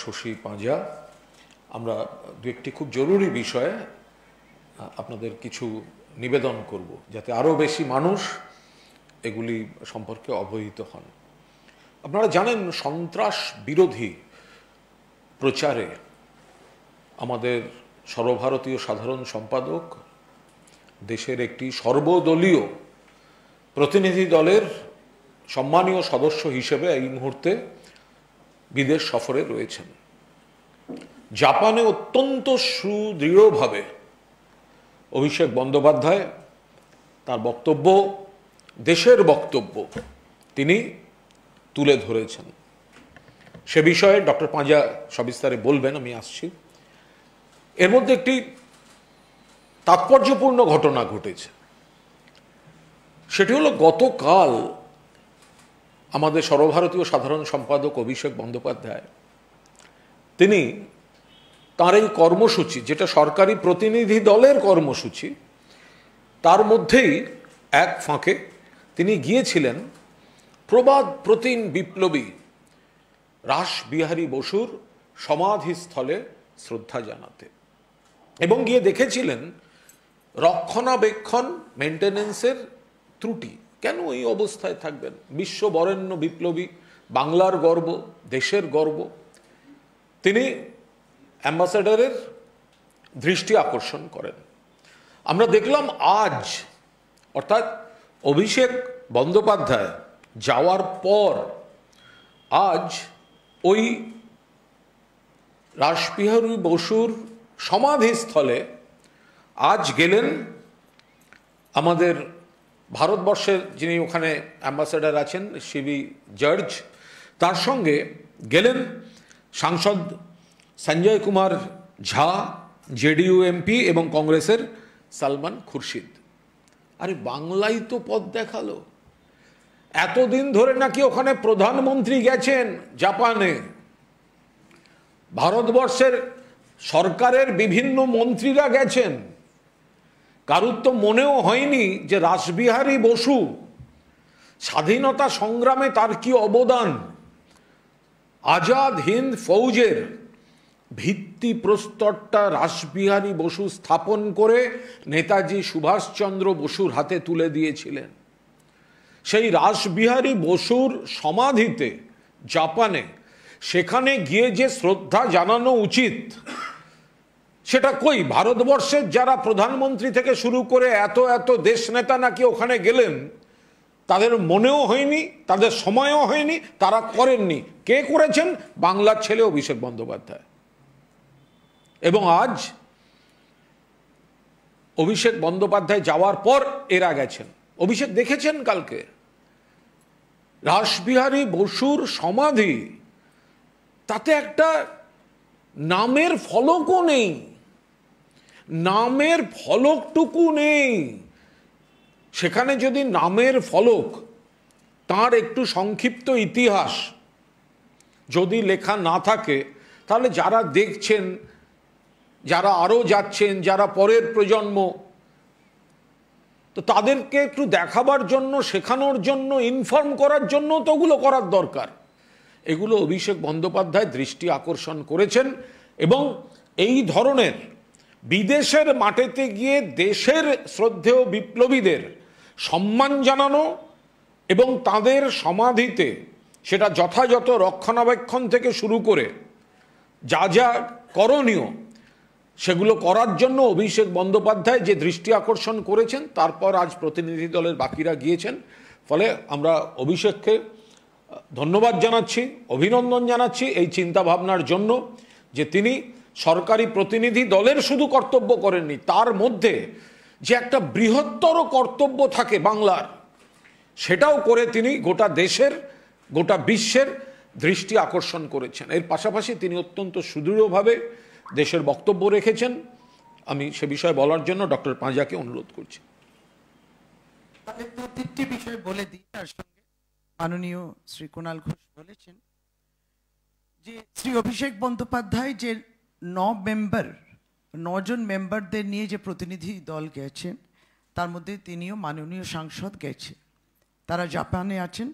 শশী পাঁজা, আমরা দু একটি খুব জরুরি বিষয়ে আপনাদের কিছু নিবেদন করব যাতে আরও বেশি মানুষ এগুলি সম্পর্কে অবহিত হন। আপনারা জানেন, সন্ত্রাস বিরোধী প্রচারে আমাদের সর্বভারতীয় সাধারণ সম্পাদক দেশের একটি সর্বদলীয় প্রতিনিধি দলের সম্মানীয় সদস্য হিসেবে এই মুহূর্তে বিদেশ সফরে রয়েছেন। জাপানে অত্যন্ত সুদৃঢ়ভাবে অভিষেক বন্দ্যোপাধ্যায় তার বক্তব্য, দেশের বক্তব্য তিনি তুলে ধরেছেন। সে বিষয়ে ডক্টর পাঁজা সবিস্তারে বলবেন, আমি আসছি। এর মধ্যে একটি তাৎপর্যপূর্ণ ঘটনা ঘটেছে। সেটি হলো, গতকাল আমাদের সর্বভারতীয় সাধারণ সম্পাদক অভিষেক বন্দ্যোপাধ্যায় তিনি তার এই কর্মসূচি, যেটা সরকারি প্রতিনিধি দলের কর্মসূচি, তার মধ্যেই এক ফাঁকে তিনি গিয়েছিলেন প্রবাদ প্রতিম বিপ্লবী রাসবিহারী বসুর সমাধিস্থলে শ্রদ্ধা জানাতে, এবং গিয়ে দেখেছিলেন রক্ষণাবেক্ষণ মেনটেনেন্সের ত্রুটি। কেন এই অবস্থায় থাকবেন? বিশ্ববরেণ্য বিপ্লবী, বাংলার গর্ব, দেশের গর্ব। তিনি অ্যাম্বাসেডরের দৃষ্টি আকর্ষণ করেন। আমরা দেখলাম আজ, অর্থাৎ অভিষেক বন্দ্যোপাধ্যায় যাওয়ার পর, আজ ওই রাসবিহারী বসুর সমাধিস্থলে আজ গেলেন আমাদের ভারতবর্ষের যিনি ওখানে অ্যাম্বাসেডর আছেন, সিবি জর্জ, তার সঙ্গে গেলেন সাংসদ সঞ্জয় কুমার ঝা, জেডিইউ এমপি, এবং কংগ্রেসের সালমান খুরশিদ। আরে বাংলায় তো পথ দেখালো। এতদিন ধরে নাকি ওখানে প্রধানমন্ত্রী গেছেন জাপানে, ভারতবর্ষের সরকারের বিভিন্ন মন্ত্রীরা গেছেন। কারুর তো মনেও হয়নি যে রাসবিহারী বসু স্বাধীনতা সংগ্রামে তার কি অবদান, আজাদ হিন্দ ফৌজের ভিত্তি প্রস্তরটা রাসবিহারী বসু স্থাপন করে নেতাজি সুভাষচন্দ্র বসুর হাতে তুলে দিয়েছিলেন। সেই রাসবিহারী বসুর সমাধিতে জাপানে, সেখানে গিয়ে যে শ্রদ্ধা জানানো উচিত, সেটা কই? ভারতবর্ষের যারা প্রধানমন্ত্রী থেকে শুরু করে এত এত দেশ নেতা নাকি ওখানে গেলেন, তাদের মনেও হয়নি, তাদের সময়ও হয়নি, তারা করেননি। কে করেছেন? বাংলার ছেলে অভিষেক বন্দ্যোপাধ্যায়। এবং আজ অভিষেক বন্দ্যোপাধ্যায় যাওয়ার পর এরা গেছেন। অভিষেক দেখেছেন কালকে রাসবিহারী বসুর সমাধি, তাতে একটা নামের ফলকও নেই, নামের ফলকটুকু নেই। সেখানে যদি নামের ফলক, তার একটু সংক্ষিপ্ত ইতিহাস যদি লেখা না থাকে, তাহলে যারা দেখছেন, যারা আরও যাচ্ছেন, যারা পরের প্রজন্ম, তো তাদেরকে একটু দেখাবার জন্য, শেখানোর জন্য, ইনফর্ম করার জন্য তো ওগুলো করার দরকার। এগুলো অভিষেক বন্দ্যোপাধ্যায় দৃষ্টি আকর্ষণ করেছেন। এবং এই ধরনের বিদেশের মাটিতে গিয়ে দেশের শ্রদ্ধেয় বিপ্লবীদের সম্মান জানানো এবং তাদের সমাধিতে সেটা যথাযথ রক্ষণাবেক্ষণ থেকে শুরু করে যা যা করণীয়, সেগুলো করার জন্য অভিষেক বন্দ্যোপাধ্যায় যে দৃষ্টি আকর্ষণ করেছেন, তারপর আজ প্রতিনিধি দলের বাকিরা গিয়েছেন। ফলে আমরা অভিষেককে ধন্যবাদ জানাচ্ছি, অভিনন্দন জানাচ্ছি এই চিন্তাভাবনার জন্য, যে তিনি সরকারি প্রতিনিধি দলের শুধু কর্তব্য করেননি, তার মধ্যে যে একটা বৃহত্তর কর্তব্য থাকে বাংলার, সেটাও করে তিনি গোটা দেশের, গোটা বিশ্বের দৃষ্টি আকর্ষণ করেছেন। এর পাশাপাশি তিনি অত্যন্ত সুদৃঢ়ভাবে দেশের বক্তব্য রেখেছেন। আমি সে বিষয়ে বলার জন্য ডক্টর পাঁজাকে অনুরোধ করছি। তিনটি বিষয় বলে দিই। তার সঙ্গে মাননীয় শ্রী কুণাল ঘোষ বলেছেন যে শ্রী অভিষেক বন্দ্যোপাধ্যায় যে 9 মেম্বারদের নিয়ে যে প্রতিনিধি দল গেছেন, তার মধ্যে তিনিও মাননীয় সাংসদ গেছেন। তারা জাপানে আছেন।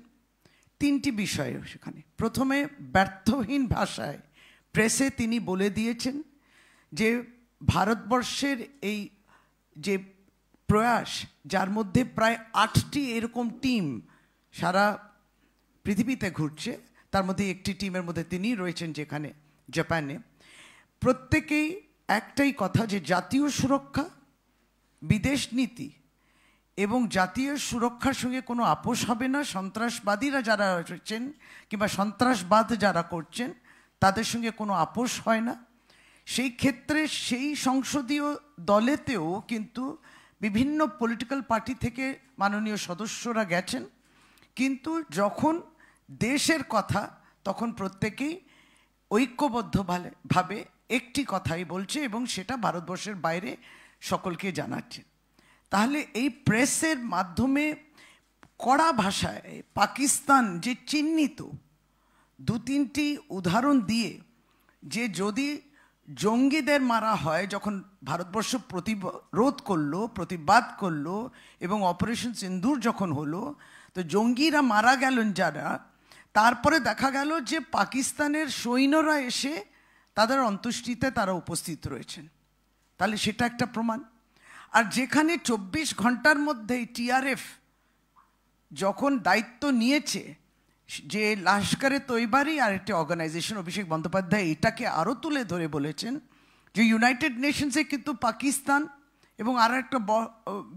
তিনটি বিষয় সেখানে। প্রথমে ব্যর্থহীন ভাষায় প্রেসে তিনি বলে দিয়েছেন যে ভারতবর্ষের এই যে প্রয়াস, যার মধ্যে প্রায় 8টি এরকম টিম সারা পৃথিবীতে ঘুরছে, তার মধ্যে একটি টিমের মধ্যে তিনি রয়েছেন যেখানে জাপানে, প্রত্যেকেই একটাই কথা যে জাতীয় সুরক্ষা, বিদেশ নীতি এবং জাতীয় সুরক্ষার সঙ্গে কোনো আপোষ হবে না। সন্ত্রাসবাদীরা যারা রয়েছেন কিংবা সন্ত্রাসবাদ যারা করছেন তাদের সঙ্গে কোনো আপোষ হয় না। সেই ক্ষেত্রে সেই সংসদীয় দলেতেও কিন্তু বিভিন্ন পলিটিক্যাল পার্টি থেকে মাননীয় সদস্যরা গেছেন, কিন্তু যখন দেশের কথা তখন প্রত্যেকেই ঐক্যবদ্ধভাবে একটি কথাই বলছে এবং সেটা ভারতবর্ষের বাইরে সকলকে জানাচ্ছে। তাহলে এই প্রেসের মাধ্যমে কড়া ভাষায় পাকিস্তান যে চিহ্নিত 2-3টি উদাহরণ দিয়ে যে যদি জঙ্গিদের মারা হয়, যখন ভারতবর্ষ প্রতিরোধ করলো, প্রতিবাদ করলো এবং অপারেশন সিন্দুর যখন হলো, তো জঙ্গিরা মারা গেলেন যারা, তারপরে দেখা গেল যে পাকিস্তানের সৈন্যরা এসে তাদের অন্ত্যেষ্টিতে তারা উপস্থিত রয়েছেন। তাহলে সেটা একটা প্রমাণ। আর যেখানে 24 ঘন্টার মধ্যেই টিআরএফ যখন দায়িত্ব নিয়েছে, যে লস্করে তৈবারই আর একটি অর্গানাইজেশন, অভিষেক বন্দ্যোপাধ্যায় এটাকে আরও তুলে ধরে বলেছেন যে ইউনাইটেড নেশনসে কিন্তু পাকিস্তান এবং আরও একটা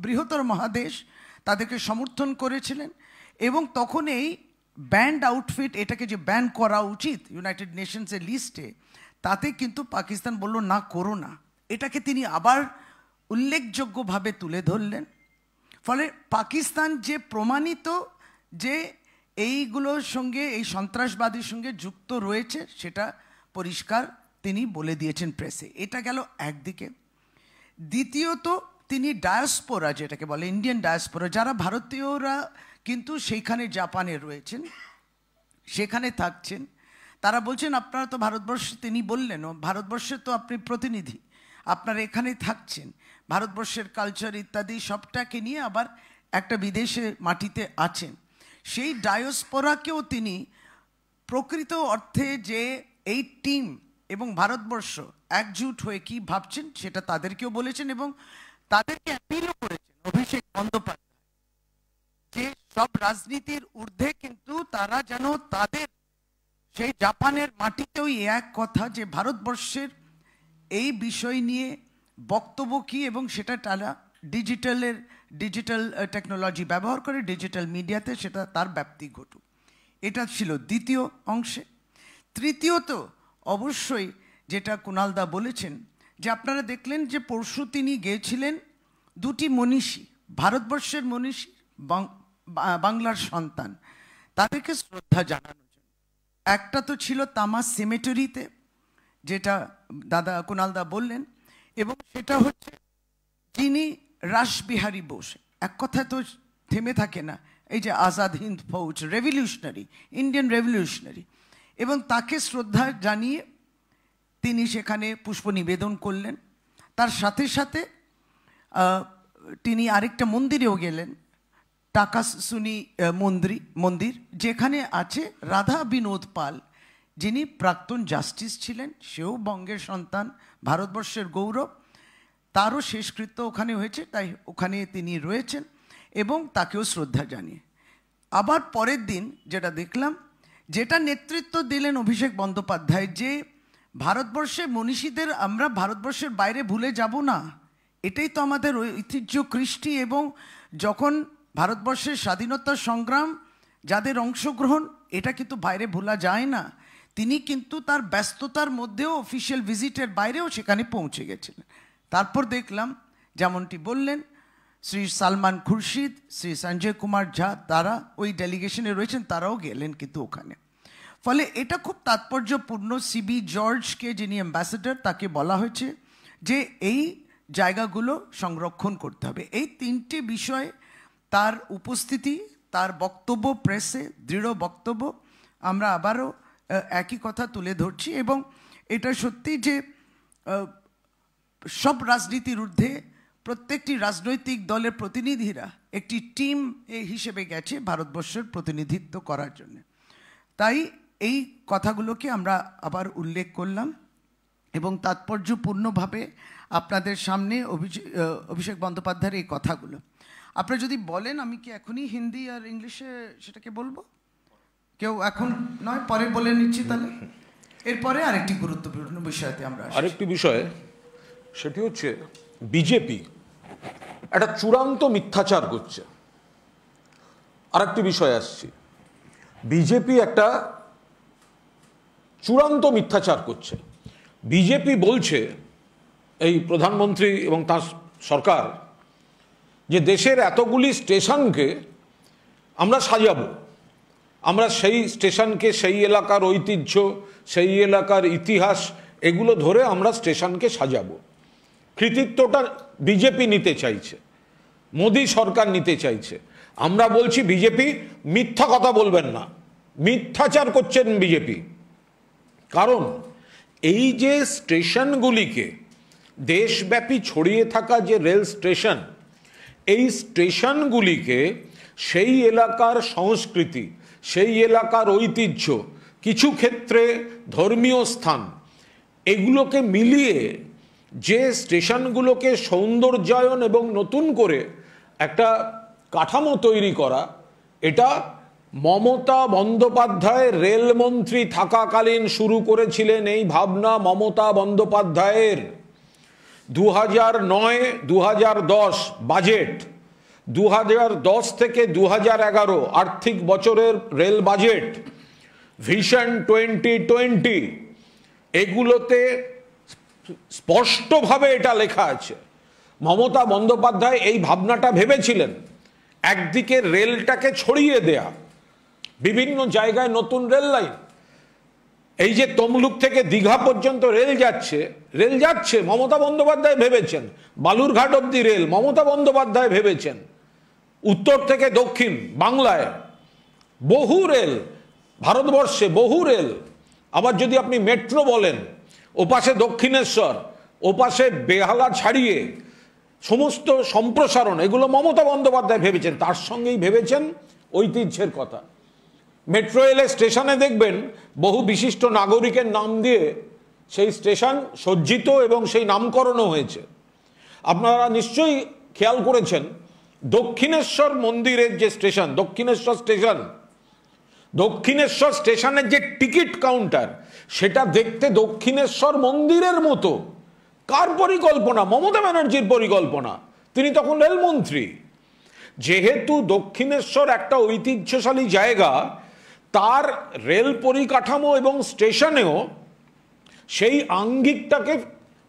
বৃহত্তর মহাদেশ তাদেরকে সমর্থন করেছিলেন, এবং তখন এই ব্যান্ড আউটফিট এটাকে যে ব্যান করা উচিত ইউনাইটেড নেশনসের লিস্টে, তাতে কিন্তু পাকিস্তান বলল না, করো না। এটাকে তিনি আবার উল্লেখযোগ্যভাবে তুলে ধরলেন। ফলে পাকিস্তান যে প্রমাণিত যে এইগুলোর সঙ্গে, এই সন্ত্রাসবাদীর সঙ্গে যুক্ত রয়েছে, সেটা পরিষ্কার তিনি বলে দিয়েছেন প্রেসে। এটা গেল একদিকে। দ্বিতীয়ত তিনি ডায়াসপোরা, যেটাকে বলে ইন্ডিয়ান ডায়াসপোরা, যারা ভারতীয়রা কিন্তু সেইখানে জাপানে রয়েছেন, সেখানে থাকছেন, তারা বলছেন আপনারা তো ভারতবর্ষে, তিনি বললেন ভারতবর্ষের তো আপনি প্রতিনিধি, আপনারা এখানে থাকছেন, ভারতবর্ষের কালচার ইত্যাদি সবটাকে নিয়ে আবার একটা বিদেশে মাটিতে আছেন। সেই ডায়াসপোরাকেও তিনি প্রকৃত অর্থে যে এই টিম এবং ভারতবর্ষ একজুট হয়ে কি ভাবছেন সেটা তাদেরকেও বলেছেন, এবং তাদেরকে অ্যাপিলও করেছেন অভিষেক বন্দ্যোপাধ্যায় যে সব রাজনীতির ঊর্ধ্বে কিন্তু তারা যেন তাদের সেই জাপানের মাটিতেও এক কথা, যে ভারতবর্ষের এই বিষয় নিয়ে বক্তব্য কী এবং সেটা তারা ডিজিটাল টেকনোলজি ব্যবহার করে ডিজিটাল মিডিয়াতে সেটা তার ব্যাপ্তি ঘটুক। এটা ছিল দ্বিতীয় অংশে। তৃতীয়ত অবশ্যই যেটা কুণালদা বলেছেন, যে আপনারা দেখলেন যে পরশু তিনি গিয়েছিলেন 2টি মনীষী, ভারতবর্ষের মনীষী, বাংলার সন্তান, তাদেরকে শ্রদ্ধা জানানোর জন্য। একটা তো ছিল তামাস সিমেটরিতে, যেটা দাদা কুণালদা বললেন, এবং সেটা হচ্ছে যিনি রাসবিহারী বোস, এক কথায় তো থেমে থাকে না, এই যে Azad Hind Fauj, revolutionary, Indian revolutionary, এবং তাকে শ্রদ্ধা জানিয়ে তিনি সেখানে পুষ্প নিবেদন করলেন। তার সাথে সাথে তিনি আরেকটা মন্দিরেও গেলেন, টাকাসুনি মন্দির, যেখানে আছে রাধা বিনোদ পাল, যিনি প্রাক্তন জাস্টিস ছিলেন, সেও বঙ্গের সন্তান, ভারতবর্ষের গৌরব, তারও শেষকৃত্য ওখানে হয়েছে, তাই ওখানে তিনি রয়েছেন, এবং তাকেও শ্রদ্ধা জানিয়ে। আবার পরের দিন যেটা দেখলাম, যেটা নেতৃত্ব দিলেন অভিষেক বন্দ্যোপাধ্যায়, যে ভারতবর্ষের মনীষীদের আমরা ভারতবর্ষের বাইরে ভুলে যাব না, এটাই তো আমাদের ঐতিহ্য, কৃষ্টি, এবং যখন ভারতবর্ষের স্বাধীনতা সংগ্রাম যাদের অংশগ্রহণ, এটা কিন্তু বাইরে ভোলা যায় না। তিনি কিন্তু তার ব্যস্ততার মধ্যেও অফিসিয়াল ভিজিটের বাইরেও সেখানে পৌঁছে গেছিলেন। তারপর দেখলাম যেমনটি বললেন, শ্রী সালমান খুরশিদ, শ্রী সঞ্জয় কুমার ঝা, তারা ওই ডেলিগেশনে রয়েছেন, তারাও গেলেন কিন্তু ওখানে। ফলে এটা খুব তাৎপর্যপূর্ণ। সিবি জর্জকে, যিনি অ্যাম্বাসেডর, তাকে বলা হয়েছে যে এই জায়গাগুলো সংরক্ষণ করতে হবে। এই 3টে বিষয়, তার উপস্থিতি, তার বক্তব্য প্রেসে, দৃঢ় বক্তব্য, আমরা আবারও একই কথা তুলে ধরছি। এবং এটা সত্যি যে সব রাজনীতির ঊর্ধ্বে প্রত্যেকটি রাজনৈতিক দলের প্রতিনিধিরা একটি টিম হিসেবে গেছে ভারতবর্ষের প্রতিনিধিত্ব করার জন্য। তাই এই কথাগুলোকে আমরা আবার উল্লেখ করলাম এবং তাৎপর্যপূর্ণভাবে আপনাদের সামনে অভিষেক বন্দ্যোপাধ্যায়ের এই কথাগুলো। আপনারা যদি বলেন, আমি কি এখনই হিন্দি আর ইংলিশে সেটাকে বলবো? কেউ এখন নয়, পরে বলে নিচ্ছি তাহলে। এরপরে আরেকটি গুরুত্বপূর্ণ বিষয়তে আমরা আরেকটি বিষয়, সেটি হচ্ছে বিজেপি একটা চূড়ান্ত মিথ্যাচার করছে। আরেকটি বিষয় আসছি, বিজেপি একটা চূড়ান্ত মিথ্যাচার করছে। বিজেপি বলছে, এই প্রধানমন্ত্রী এবং তার সরকার, যে দেশের এতগুলি স্টেশনকে আমরা সাজাবো, আমরা সেই স্টেশনকে, সেই এলাকার ঐতিহ্য, সেই এলাকার ইতিহাস, এগুলো ধরে আমরা স্টেশনকে সাজাবো। কৃতিত্বটা বিজেপি নিতে চাইছে, মোদী সরকার নিতে চাইছে। আমরা বলছি বিজেপি মিথ্যা কথা বলবেন না, মিথ্যাচার করছেন বিজেপি। কারণ এই যে স্টেশনগুলিকে, দেশব্যাপী ছড়িয়ে থাকা যে রেল স্টেশন, এই স্টেশনগুলিকে সেই এলাকার সংস্কৃতি, সেই এলাকার ঐতিহ্য, কিছু ক্ষেত্রে ধর্মীয় স্থান, এগুলোকে মিলিয়ে যে স্টেশনগুলোকে সৌন্দর্যায়ন এবং নতুন করে একটা কাঠামো তৈরি করা, এটা মমতা বন্দ্যোপাধ্যায় রেলমন্ত্রী থাকাকালীন শুরু করেছিলেন। এই ভাবনা মমতা বন্দ্যোপাধ্যায়ের 2009-2010 বাজেট, 2010 থেকে 2011 আর্থিক বছরের রেল বাজেট, ভিশন 2020, এগুলোতে স্পষ্টভাবে এটা লেখা আছে। মমতা বন্দ্যোপাধ্যায় এই ভাবনাটা ভেবেছিলেন, একদিকে রেলটাকে ছড়িয়ে দেয়া, বিভিন্ন জায়গায় নতুন রেল লাইন, এই যে তমলুক থেকে দীঘা পর্যন্ত রেল যাচ্ছে মমতা বন্দ্যোপাধ্যায় ভেবেছেন। বালুরঘাট অব্দি রেল মমতা বন্দ্যোপাধ্যায় ভেবেছেন। উত্তর থেকে দক্ষিণ বাংলায় বহু রেল, ভারতবর্ষে বহু রেল। আবার যদি আপনি মেট্রো বলেন, ওপাশে দক্ষিণেশ্বর, ওপাশে বেহালা ছাড়িয়ে সমস্ত সম্প্রসারণ, এগুলো মমতা বন্দ্যোপাধ্যায় ভেবেছেন। তার সঙ্গেই ভেবেছেন ঐতিহ্যের কথা। মেট্রো রেলে স্টেশনে দেখবেন বহু বিশিষ্ট নাগরিকের নাম দিয়ে সেই স্টেশন সজ্জিত এবং সেই নামকরণও হয়েছে। আপনারা নিশ্চয়ই খেয়াল করেছেন, দক্ষিণেশ্বর মন্দিরের যে স্টেশন, দক্ষিণেশ্বর স্টেশনের যে টিকিট কাউন্টার, সেটা দেখতে দক্ষিণেশ্বর মন্দিরের মতো। কার পরিকল্পনা? মমতা ব্যানার্জির পরিকল্পনা। তিনি তখন রেলমন্ত্রী। যেহেতু দক্ষিণেশ্বর একটা ঐতিহ্যশালী জায়গা, তার রেল পরিকাঠামো এবং স্টেশনেও সেই আঙ্গিকটাকে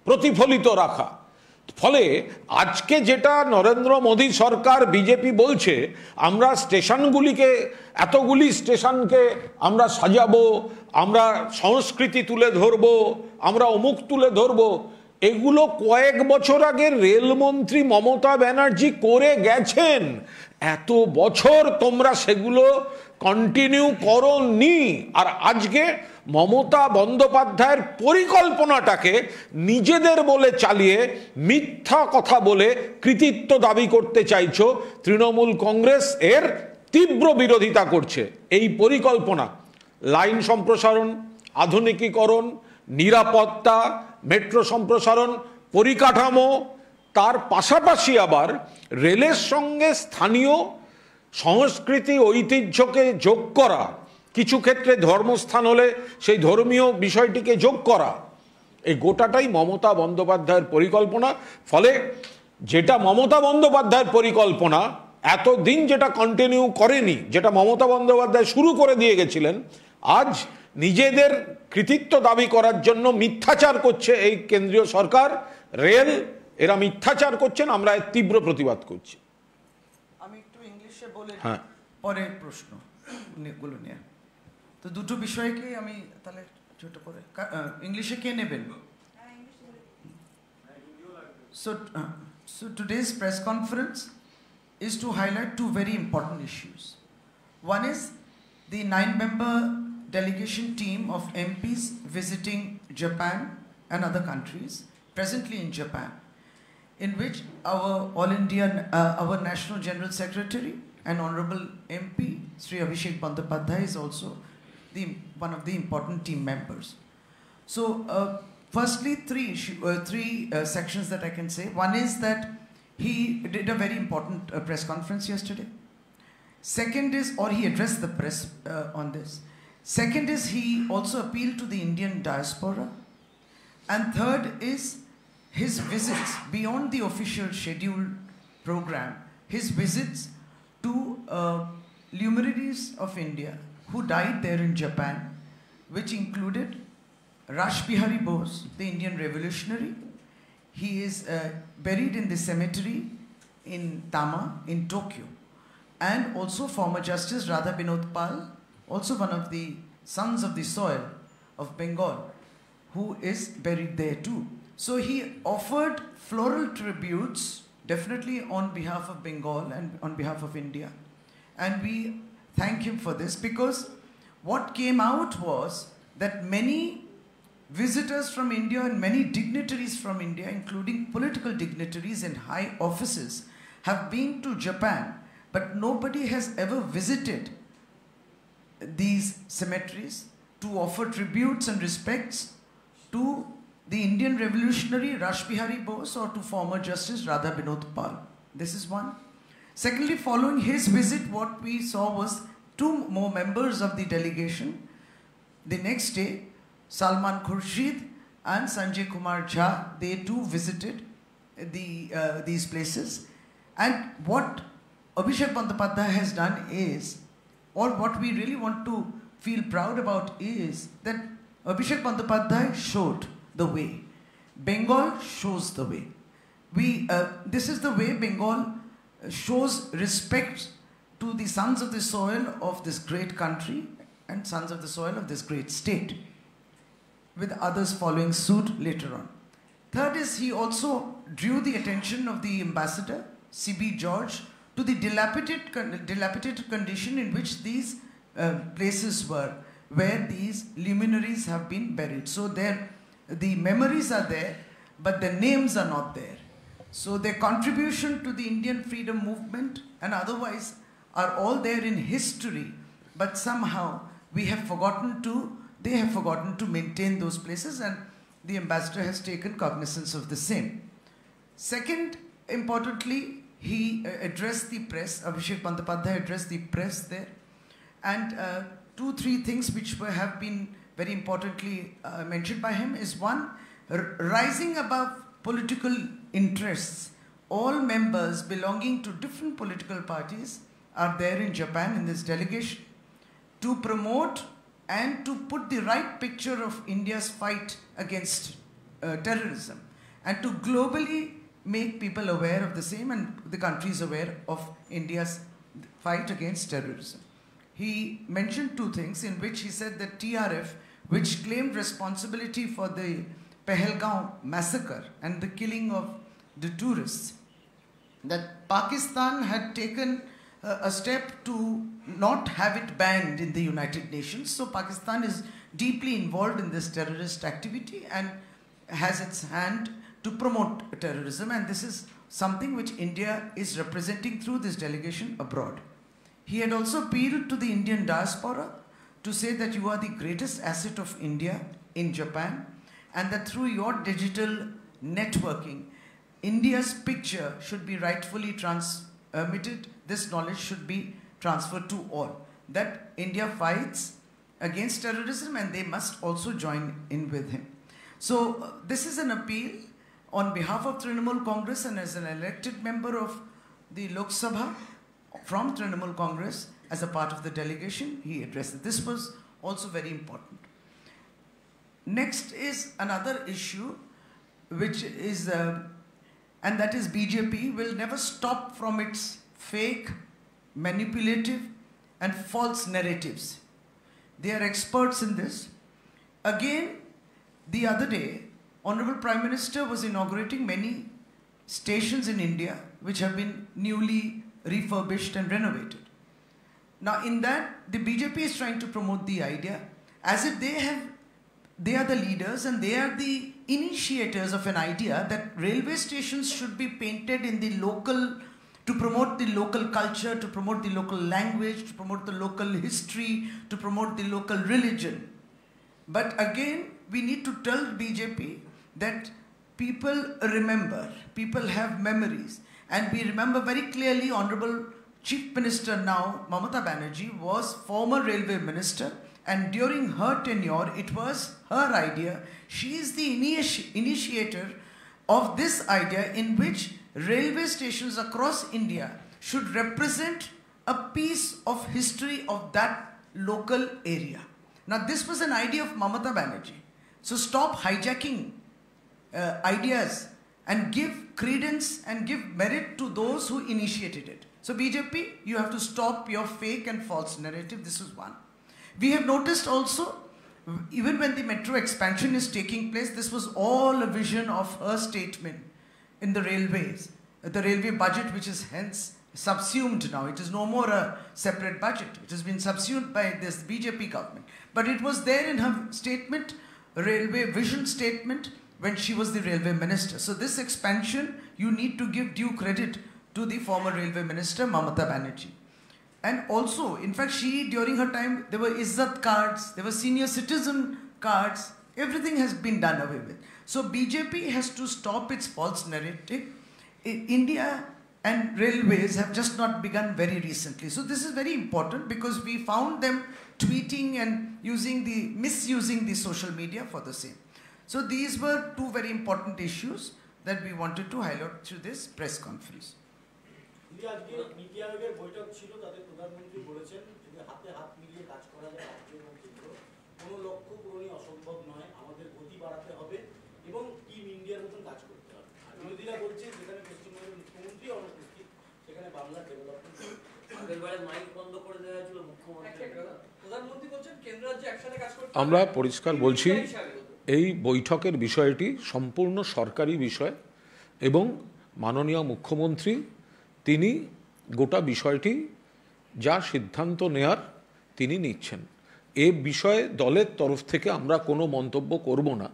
প্রতিফলিত রাখা। ফলে আজকে যেটা নরেন্দ্র মোদী সরকার, বিজেপি বলছে, আমরা স্টেশনগুলিকে, এতগুলি স্টেশনকে আমরা সাজাবো, আমরা সংস্কৃতি তুলে ধরবো, আমরা অমুক তুলে ধরবো, এগুলো কয়েক বছর আগে রেলমন্ত্রী মমতা ব্যানার্জি করে গেছেন। এত বছর তোমরা সেগুলো কন্টিনিউ করোনি। আর আজকে মমতা বন্দ্যোপাধ্যায়ের পরিকল্পনাটাকে নিজেদের বলে চালিয়ে মিথ্যা কথা বলে কৃতিত্ব দাবি করতে চাইছো। তৃণমূল কংগ্রেস এর তীব্র বিরোধিতা করছে। এই পরিকল্পনা, লাইন সম্প্রসারণ, আধুনিকীকরণ, নিরাপত্তা, মেট্রো সম্প্রসারণ, পরিকাঠামো, তার পাশাপাশি আবার রেলের সঙ্গে স্থানীয় সংস্কৃতি ঐতিহ্যকে যোগ করা, কিছু ক্ষেত্রে ধর্মস্থান হলে সেই ধর্মীয় বিষয়টিকে যোগ করা, এই গোটাটাই মমতা বন্দ্যোপাধ্যায়ের পরিকল্পনা। ফলে যেটা মমতা বন্দ্যোপাধ্যায়ের পরিকল্পনা এতদিন যেটা কন্টিনিউ করেনি, যেটা মমতা বন্দ্যোপাধ্যায় শুরু করে দিয়ে গেছিলেন, আজ নিজেদের কৃতিত্ব দাবি করার জন্য মিথ্যাচার করছে এই কেন্দ্রীয় সরকার, রেল, এরা মিথ্যাচার করছেন। আমরা এর তীব্র প্রতিবাদ করছি। আমি একটু ইংলিশে বলে হ্যাঁ, পরের প্রশ্ন গুলো নিয়ে। তো দুটো বিষয়কেই আমি তাহলে ছোট করে, ইংলিশে কে নেবেন? So today's press conference is to highlight two very important issues. One is the 9-member delegation team of MPs visiting Japan and other countries, presently in Japan, in which our our National General Secretary and Honorable MP Sri Abhishek Bandyopadhyay is also one of the important team members. So, firstly, three sections that I can say. One is that he did a very important press conference yesterday. Second is, or he addressed the press on this. Second is, he also appealed to the Indian diaspora. And third is his visits beyond the official scheduled program, his visits to luminaries of India who died there in Japan, which included Rash Bihari Bose, the Indian revolutionary. He is buried in the cemetery in Tama in Tokyo. And also former Justice Radha Binod Pal, also one of the sons of the soil of Bengal, who is buried there too. So he offered floral tributes, definitely on behalf of Bengal and on behalf of India. And we thank him for this, because what came out was that many visitors from India and many dignitaries from India, including political dignitaries in high offices, have been to Japan, but nobody has ever visited these cemeteries to offer tributes and respects to the Indian revolutionary Rash Bihari Bose or to former Justice Radha Binod Pal. This is one. Secondly, following his visit, what we saw was two more members of the delegation. The next day, Salman Khurshid and Sanjay Kumar Jha, they too visited these places. And what Abhishek Bandyopadhyay has done is, or what we really want to feel proud about is, that Abhishek Bandyopadhyay showed the way. Bengal shows the way. This is the way Bengal shows respect to the sons of the soil of this great country and sons of the soil of this great state, with others following suit later on. Third is, he also drew the attention of the ambassador, C.B. George, to the dilapidated condition in which these places were, where these luminaries have been buried. So the memories are there, but the names are not there. So their contribution to the Indian freedom movement and otherwise are all there in history, but somehow they have forgotten to maintain those places, and the ambassador has taken cognizance of the same. Second, importantly, he addressed the press. Abhishek Bandyopadhyay addressed the press there, and 2-3 things which have been very importantly mentioned by him is, one, rising above political interests. All members belonging to different political parties are there in Japan in this delegation to promote and to put the right picture of India's fight against terrorism, and to globally make people aware of the same and the countries aware of India's fight against terrorism. He mentioned 2 things in which he said that TRF, which claimed responsibility for the Pahalgam massacre and the killing of the tourists, that Pakistan had taken a step to not have it banned in the United Nations. So Pakistan is deeply involved in this terrorist activity and has its hand to promote terrorism, and this is something which India is representing through this delegation abroad. He had also appealed to the Indian diaspora to say that you are the greatest asset of India in Japan, and that through your digital networking, India's picture should be rightfully transmitted. This knowledge should be transferred to all. That India fights against terrorism and they must also join in with him. So this is an appeal on behalf of Trinamool Congress, and as an elected member of the Lok Sabha from Trinamool Congress, as a part of the delegation, he addressed it. This was also very important. Next is another issue, which is, and that is BJP will never stop from its fake, manipulative, and false narratives. They are experts in this. Again, the other day, Honorable Prime Minister was inaugurating many stations in India which have been newly refurbished and renovated. Now in that, the BJP is trying to promote the idea as if they are the leaders and they are the initiators of an idea that railway stations should be painted in the local to promote the local culture, to promote the local language, to promote the local history, to promote the local religion. But again, we need to tell BJP that people remember, people have memories. And we remember very clearly, Honorable Chief Minister now, Mamata Banerjee, was former railway minister, and during her tenure, it was her idea. She is the initiator of this idea in which railway stations across India should represent a piece of history of that local area. Now, this was an idea of Mamata Banerjee. So stop hijacking ideas and give credence and give merit to those who initiated it. So BJP, you have to stop your fake and false narrative. This is one. We have noticed also, even when the metro expansion is taking place, this was all a vision of her statement in the railways, the railway budget, which is hence subsumed now. It is no more a separate budget. It has been subsumed by this BJP government. But it was there in her statement, railway vision statement, when she was the railway minister. So this expansion, you need to give due credit to the former railway minister, Mamata Banerjee. And also, in fact, she, during her time, there were Izzat cards, there were senior citizen cards, everything has been done away with. So BJP has to stop its false narrative. India and railways have just not begun very recently. So this is very important because we found them tweeting and misusing the social media for the same. So these were two very important issues that we wanted to highlight through this press conference. আমরা পরিষ্কার বলছি, এই বৈঠকের বিষয়টি সম্পূর্ণ সরকারি বিষয় এবং মাননীয় মুখ্যমন্ত্রী তিনি গোটা বিষয়টি যা সিদ্ধান্ত নেয়ার তিনি নিচ্ছেন। এ বিষয়ে দলের তরফ থেকে আমরা কোনো মন্তব্য করব না।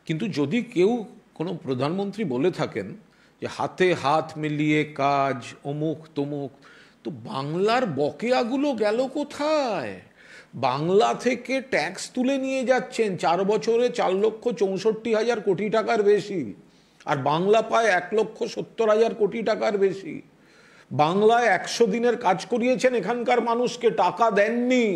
কিন্তু যদি কেউ কোনো প্রধানমন্ত্রী বলে থাকেন যে হাতে হাত মিলিয়ে কাজ অমুক তমুক, তো বাংলার বকেয়াগুলো গেল কোথায়? বাংলা থেকে ট্যাক্স তুলে নিয়ে যাচ্ছেন 4 বছরে 4,64,000 কোটি টাকার বেশি, আর বাংলা পায় 1,70,000 কোটি টাকার বেশি। বাংলায় 100 দিনের কাজ করিয়েছেন, এখানকার মানুষকে টাকা দেননি।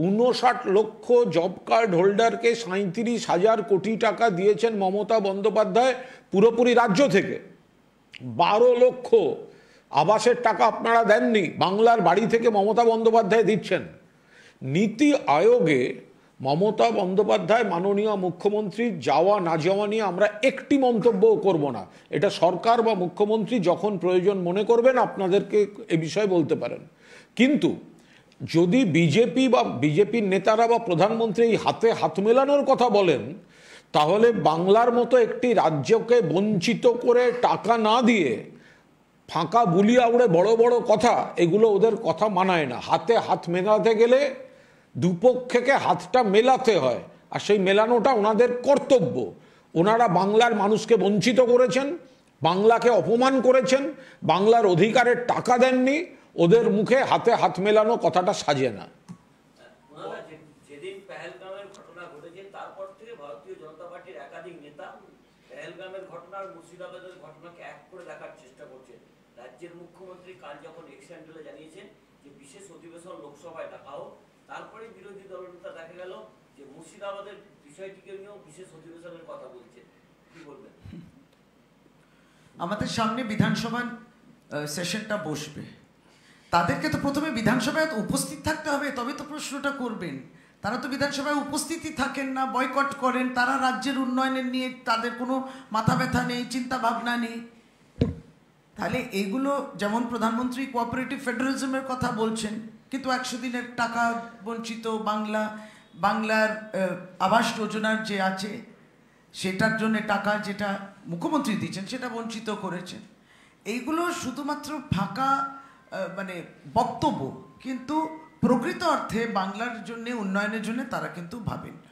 59 লক্ষ জব কার্ড হোল্ডারকে 37,000 কোটি টাকা দিয়েছেন মমতা বন্দ্যোপাধ্যায় পুরোপুরি রাজ্য থেকে। 12 লক্ষ আবাসের টাকা আপনারা দেননি, বাংলার বাড়ি থেকে মমতা বন্দ্যোপাধ্যায় দিচ্ছেন। নীতি আয়োগে মমতা বন্দ্যোপাধ্যায় মাননীয় মুখ্যমন্ত্রীর যাওয়া না যাওয়া নিয়ে আমরা একটি মন্তব্যও করব না। এটা সরকার বা মুখ্যমন্ত্রী যখন প্রয়োজন মনে করবেন আপনাদেরকে এ বিষয়ে বলতে পারেন। কিন্তু যদি বিজেপি বা বিজেপির নেতারা বা প্রধানমন্ত্রী এই হাতে হাত মেলানোর কথা বলেন, তাহলে বাংলার মতো একটি রাজ্যকে বঞ্চিত করে টাকা না দিয়ে ফাঁকা বুলি আউড়ে বড় বড় কথা, এগুলো ওদের কথা মানায় না। হাতে হাত মেলাতে গেলে দুপক্ষকে হাতটা মেলাতে হয়, আর সেই মেলানোটা ওনাদের কর্তব্য। ওনারা বাংলার মানুষকে বঞ্চিত করেছেন, বাংলাকে অপমান করেছেন, বাংলার অধিকারের টাকা দেননি। ওদের মুখে হাতে হাত মেলানো কথাটা সাজে না। যেদিন পেহেলগামের ঘটনা ঘটেছে তারপর থেকে ভারতীয় জনতা পার্টির একাধিক নেতা পেহেলগামের ঘটনা আর মুর্শিদাবাদের ঘটনাকে এক করে দেখার চেষ্টা করছেন। রাজ্যের মুখ্যমন্ত্রী কাল যখন এক্সিডেন্টালে জানিয়েছেন যে বিশেষ অধিবেশন লোকসভায় ডাকা হোক, তারপরে বিরোধী দলনেতা দেখা গেল যে মুর্শিদাবাদের বিষয়টিকে নিয়েও বিশেষ অধিবেশনের কথা বলছেন। কি বলবেন? আমাদের সামনে বিধানসভার সেশনটা বসবে, তাদেরকে তো প্রথমে বিধানসভায় উপস্থিত থাকতে হবে, তবে তো প্রশ্নটা করবেন। তারা তো বিধানসভায় উপস্থিতই থাকেন না, বয়কট করেন। তারা রাজ্যের উন্নয়নের নিয়ে তাদের কোনো মাথা ব্যথা নেই, চিন্তা ভাবনা নেই। তাহলে এইগুলো, যেমন প্রধানমন্ত্রী কোঅপারেটিভ ফেডারেলিজমের কথা বলছেন, কিন্তু 100 দিনের টাকা বঞ্চিত, বাংলার আবাস যোজনার যে আছে সেটার জন্য টাকা যেটা মুখ্যমন্ত্রী দিচ্ছেন সেটা বঞ্চিত করেছেন। এইগুলো শুধুমাত্র ফাঁকা মানে বক্তব্য, কিন্তু প্রকৃত অর্থে বাংলার জন্য উন্নয়নের জন্য তারা কিন্তু ভাবেন না।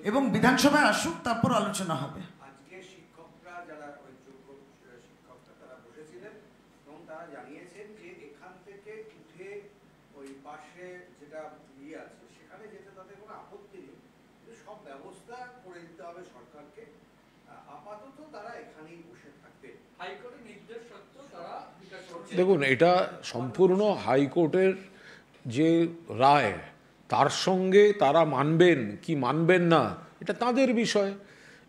এবং বিধানসভায় আসুক, তারপর আলোচনা হবে। আজকে শিক্ষকরা যারা যোগ্য শিক্ষকরা তারা বসেছিলেন এবং তারা সরকারকে, আপাতত তারা এখানেই বসে থাকবে। হাইকোর্টের নির্দেশ সত্ত্বেও তারা বিকাশ করছে। দেখুন, এটা সম্পূর্ণ হাইকোর্টের যে রায় তার সঙ্গে তারা মানবেন কি মানবেন না এটা তাদের বিষয়।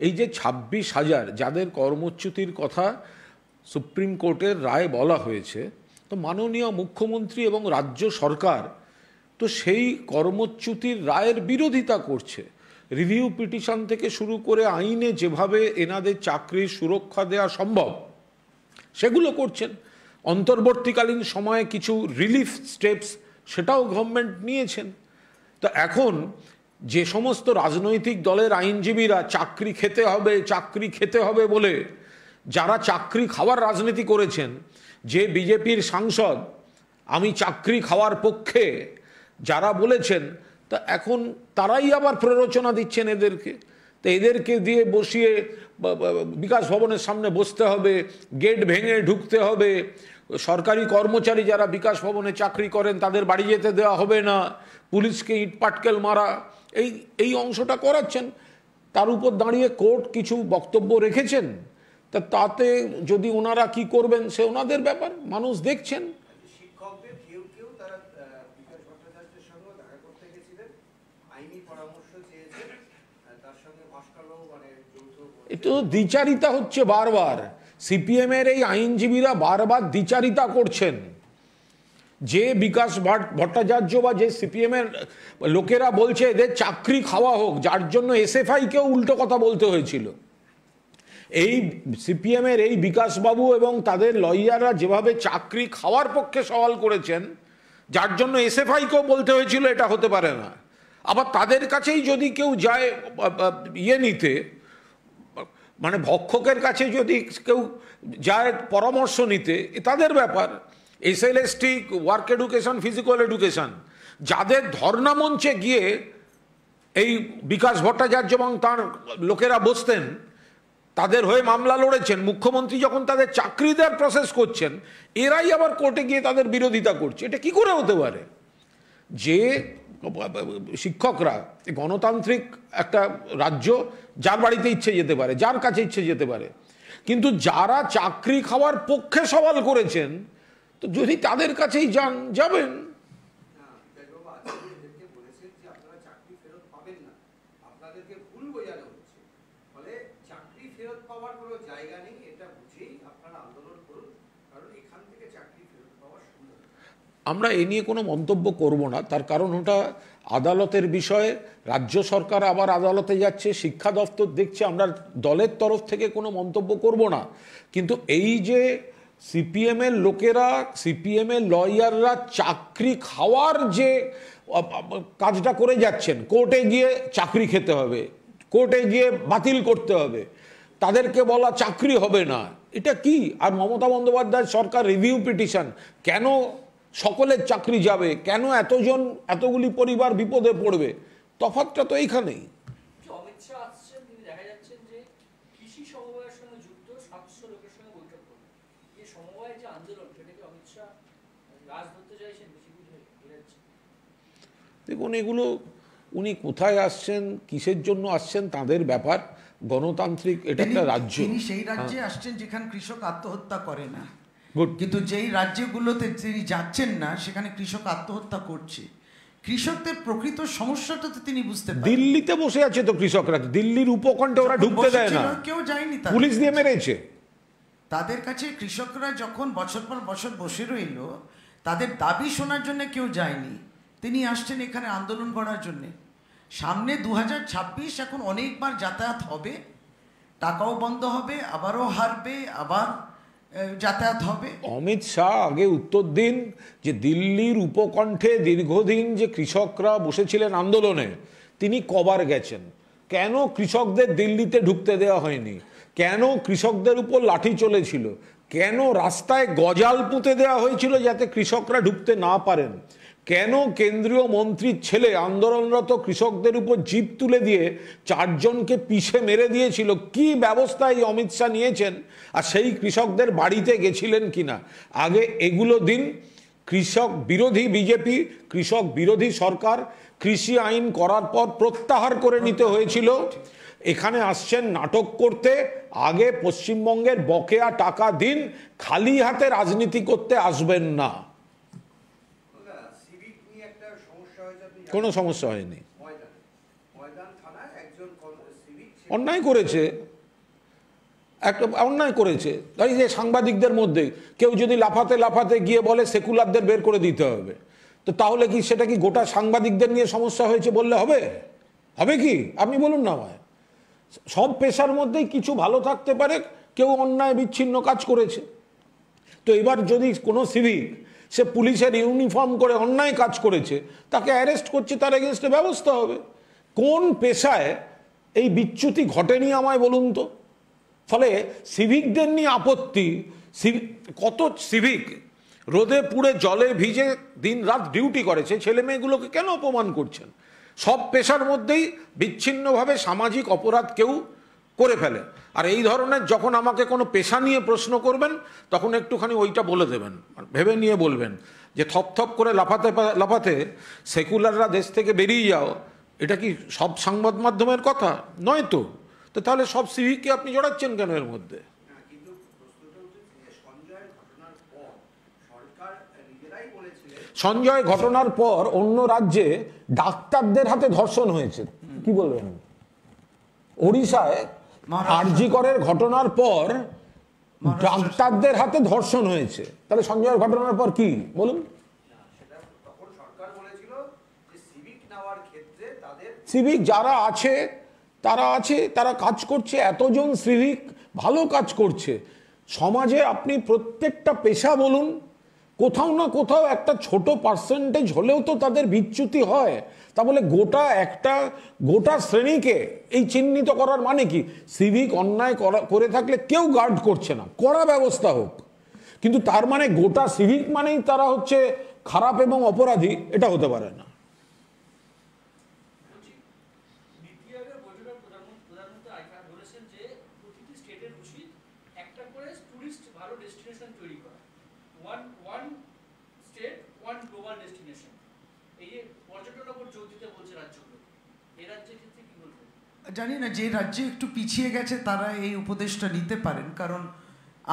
এই যে 26,000 যাদের কর্মচ্যুতির কথা সুপ্রিম কোর্টের রায় বলা হয়েছে, তো মাননীয় মুখ্যমন্ত্রী এবং রাজ্য সরকার তো সেই কর্মচ্যুতির রায়ের বিরোধিতা করছে। রিভিউ পিটিশন থেকে শুরু করে আইনে যেভাবে এনাদের চাকরির সুরক্ষা দেওয়া সম্ভব সেগুলো করছেন। অন্তর্বর্তীকালীন সময়ে কিছু রিলিফ স্টেপস সেটাও গভর্নমেন্ট নিয়েছেন। তো এখন যে সমস্ত রাজনৈতিক দলের আইনজীবীরা চাকরি খেতে হবে বলে যারা চাকরি খাওয়ার রাজনীতি করেছেন, যে বিজেপির সাংসদ আমি চাকরি খাওয়ার পক্ষে যারা বলেছেন, তা এখন তারাই আবার প্ররোচনা দিচ্ছেন এদেরকে। তো এদেরকে দিয়ে বসিয়ে বিকাশ ভবনের সামনে বসতে হবে, গেট ভেঙে ঢুকতে হবে, সরকারি কর্মচারী যারা বিকাশ ভবনে চাকরি করেন তাদের বাড়ি যেতে দেওয়া হবে না, পুলিশকে ইট পাটকেল মারা, এই অংশটা করাচ্ছেন। তার উপর দাঁড়িয়ে কোর্ট কিছু বক্তব্য রেখেছেন, তাতে যদি ওনারা কি করবেন সে ওনাদের ব্যাপার, মানুষ দেখছেন। শিক্ষকদের কেউ কেউ তারা বিকাশ ভট্টাচার্যের সঙ্গে দেখা করতে গেছিলেন, আইনি পরামর্শ চেয়েছেন, তার সঙ্গে মস্কালো মানে এটা তো দ্বিচারিতা হচ্ছে বারবার। সিপিএম এর এই আইনজীবীরা বারবার দ্বিচারিতা করছেন। যে বিকাশ ভট্টাচার্য বা যে সিপিএম এর লোকেরা বলছে এদের চাকরি খাওয়া হোক, যার জন্য এসএফআই কেও উল্টো কথা বলতে হয়েছিল। এই সিপিএম এর এই বিকাশবাবু এবং তাদের লয়াররা যেভাবে চাকরি খাওয়ার পক্ষে সওয়াল করেছেন, যার জন্য এসএফআইকেও বলতে হয়েছিল এটা হতে পারে না। আবার তাদের কাছেই যদি কেউ যায় নিতে, মানে ভক্ষকের কাছে যদি কেউ যায় পরামর্শ নিতে, তাদের ব্যাপার। SLST, work education, physical education, যাদের ধর্ণা মঞ্চে গিয়ে এই বিকাশ ভট্টাচার্য এবং তার লোকেরা বসতেন, তাদের হয়ে মামলা লড়েছেন, মুখ্যমন্ত্রী যখন তাদের চাকরি দেওয়ার প্রসেস করছেন, এরাই আবার কোর্টে গিয়ে তাদের বিরোধিতা করছে। এটা কি করে হতে পারে? যে শিক্ষকরা গণতান্ত্রিক একটা রাজ্য, যার বাড়িতে ইচ্ছে যেতে পারে, যার কাছে ইচ্ছে যেতে পারে, কিন্তু যারা চাকরি খাওয়ার পক্ষে সওয়াল করেছেন, তো যদি তাদের কাছেই যাবেন। আমরা এ নিয়ে কোনো মন্তব্য করব না, তার কারণ ওটা আদালতের বিষয়ে। রাজ্য সরকার আবার আদালতে যাচ্ছে, শিক্ষা দপ্তর দেখছে, আমরা দলের তরফ থেকে কোনো মন্তব্য করব না। কিন্তু এই যে সিপিএম এর লোকেরা, সিপিএম এর লয়াররা চাকরি খাওয়ার যে কাজটা করে যাচ্ছেন, কোর্টে গিয়ে চাকরি খেতে হবে, কোর্টে গিয়ে বাতিল করতে হবে, তাদেরকে বলা চাকরি হবে না, এটা কি? আর মমতা বন্দ্যোপাধ্যায় সরকার রিভিউ পিটিশন, কেন সকলের চাকরি যাবে, কেন এতগুলি পরিবার বিপদে পড়বে? তফাৎটা তো এইখানেই। অমিত শাহ আসছেন, তিনি দেখা যাচ্ছেন যে কৃষি সমবায়ের সঙ্গে যুক্ত 700 লোকের সঙ্গে বৈঠক করবেন। এই সমবায় যে আন্দোলন, সেটাকে অমিত শাহ রাজ ধরতে চাইছেন, বেশি বুঝে। দেখুন, এগুলো উনি কোথায় আসছেন, কিসের জন্য আসছেন, তাদের ব্যাপার। গণতান্ত্রিক এটা একটা রাজ্য, তিনি সেই রাজ্যে আসছেন যেখানে কৃষক আত্মহত্যা করে না, কিন্তু যেই রাজ্যগুলোতে তিনি যাচ্ছেন না সেখানে কৃষক আত্মহত্যা করছে। কৃষকদের প্রকৃত সমস্যাটা তো তিনি বুঝতে পারেন। দিল্লিতে বসে আছে তো কৃষকরা, দিল্লির উপকণ্ঠে ওরা ঢুকতে দেয় না, কেউ যায়নি, পুলিশ দিয়ে মেরেছে। তাদের কাছে কৃষকরা যখন বছর পর বছর বসে রইল, তাদের দাবি শোনার জন্য কেউ যায়নি। তিনি আসছেন এখানে আন্দোলন করার জন্যে। সামনে 2026, এখন অনেকবার যাতায়াত হবে, টাকাও বন্ধ হবে, আবারও হারবে, আবার যাতায়াত হবে। অমিত শাহ আগে উত্তর দিন যে দিল্লির উপকণ্ঠে দীর্ঘদিন যে কৃষকরা বসেছিলেন আন্দোলনে, তিনি কবার গেছেন, কেন কৃষকদের দিল্লিতে ঢুকতে দেওয়া হয়নি, কেন কৃষকদের উপর লাঠি চলেছিল, কেন রাস্তায় গজাল পুঁতে দেওয়া হয়েছিল যাতে কৃষকরা ঢুকতে না পারেন, কেন কেন্দ্রীয় মন্ত্রীর ছেলে আন্দোলনরত কৃষকদের উপর জিপ তুলে দিয়ে 4 জনকে পিষে মেরে দিয়েছিল, কি ব্যবস্থা এই অমিত শাহ নিয়েছেন, আর সেই কৃষকদের বাড়িতে গেছিলেন কিনা? আগে এগুলো দিন। কৃষক বিরোধী বিজেপি, কৃষক বিরোধী সরকার কৃষি আইন করার পর প্রত্যাহার করে নিতে হয়েছিল, এখানে আসছেন নাটক করতে, আগে পশ্চিমবঙ্গের বকেয়া টাকা দিন, খালি হাতে রাজনীতি করতে আসবেন না। সিভিক নিয়ে একটা সমস্যা হয়েছে, আপনি কোনো সমস্যা হয়নি। ময়দান থানায় একজন সিভিক অন্যায় করেছে, একটা অন্যায় করেছে। এই যে সাংবাদিকদের মধ্যে কেউ যদি লাফাতে লাফাতে গিয়ে বলে সেকুলারদের বের করে দিতে হবে, তো তাহলে কি সেটা কি গোটা সাংবাদিকদের নিয়ে সমস্যা হয়েছে বললে হবে? হবে কি? আপনি বলুন না আমায়। সব পেশার মধ্যেই কিছু ভালো থাকতে পারে, কেউ অন্যায় বিচ্ছিন্ন কাজ করেছে। তো এবার যদি কোনো সিভিক সে পুলিশের ইউনিফর্ম করে অন্যায় কাজ করেছে, তাকে অ্যারেস্ট করছে, তার এগেনস্টে ব্যবস্থা হবে। কোন পেশায় এই বিচ্যুতি ঘটেনি আমায় বলুন তো? ফলে সিভিকদের নিয়ে আপত্তি। কত সিভিক রোদে পুড়ে জলে ভিজে দিন রাত ডিউটি করেছে, ছেলে মেয়েগুলোকে কেন অপমান করছেন? সব পেশার মধ্যেই বিচ্ছিন্নভাবে সামাজিক অপরাধ কেউ করে ফেলে। আর এই ধরনের যখন আমাকে কোনো পেশা নিয়ে প্রশ্ন করবেন, তখন একটুখানি ওইটা বলে দেবেন, ভেবে নিয়ে বলবেন যে থপ করে লাফাতে লাফাতে সেকুলাররা দেশ থেকে বেরিয়ে যাও, এটা কি সব সংবাদ মাধ্যমের কথা নয় তো? তো তাহলে সব সিভিককে আপনি জড়াচ্ছেন কেন এর মধ্যে? কিন্তু প্রশ্নটা হচ্ছে সঞ্জয়ের ঘটনার পর সরকার নিজেরাই বলেছিলেন, সঞ্জয় ঘটনার পর অন্য রাজ্যে ডাক্তারদের হাতে ধর্ষণ হয়েছে, কি বলবেন? ওড়িশায় আরজি করের ঘটনার পর ডাক্তারদের হাতে ধর্ষণ হয়েছে, তাহলে সঞ্জয়ের ঘটনার পর কি বলুন? সেটা তখন সরকার বলেছিল যে সিভিক নেওয়ার ক্ষেত্রে তাদের সিভিক যারা আছে তারা কাজ করছে, এতজন সিভিক ভালো কাজ করছে। সমাজে আপনি প্রত্যেকটা পেশা বলুন, কোথাও না কোথাও একটা ছোট পার্সেন্টেজ হলেও তো তাদের বিচ্যুতি হয়। তা বলে গোটা শ্রেণীকে এই চিহ্নিত করার মানে কি? সিভিক অন্যায় করে থাকলে কেউ গার্ড করছে না, কড়া ব্যবস্থা হোক, কিন্তু তার মানে গোটা সিভিক মানেই তারা হচ্ছে খারাপ এবং অপরাধী, এটা হতে পারে না। জানি না, যে রাজ্যে একটু পিছিয়ে গেছে তারা এই উপদেশটা নিতে পারেন, কারণ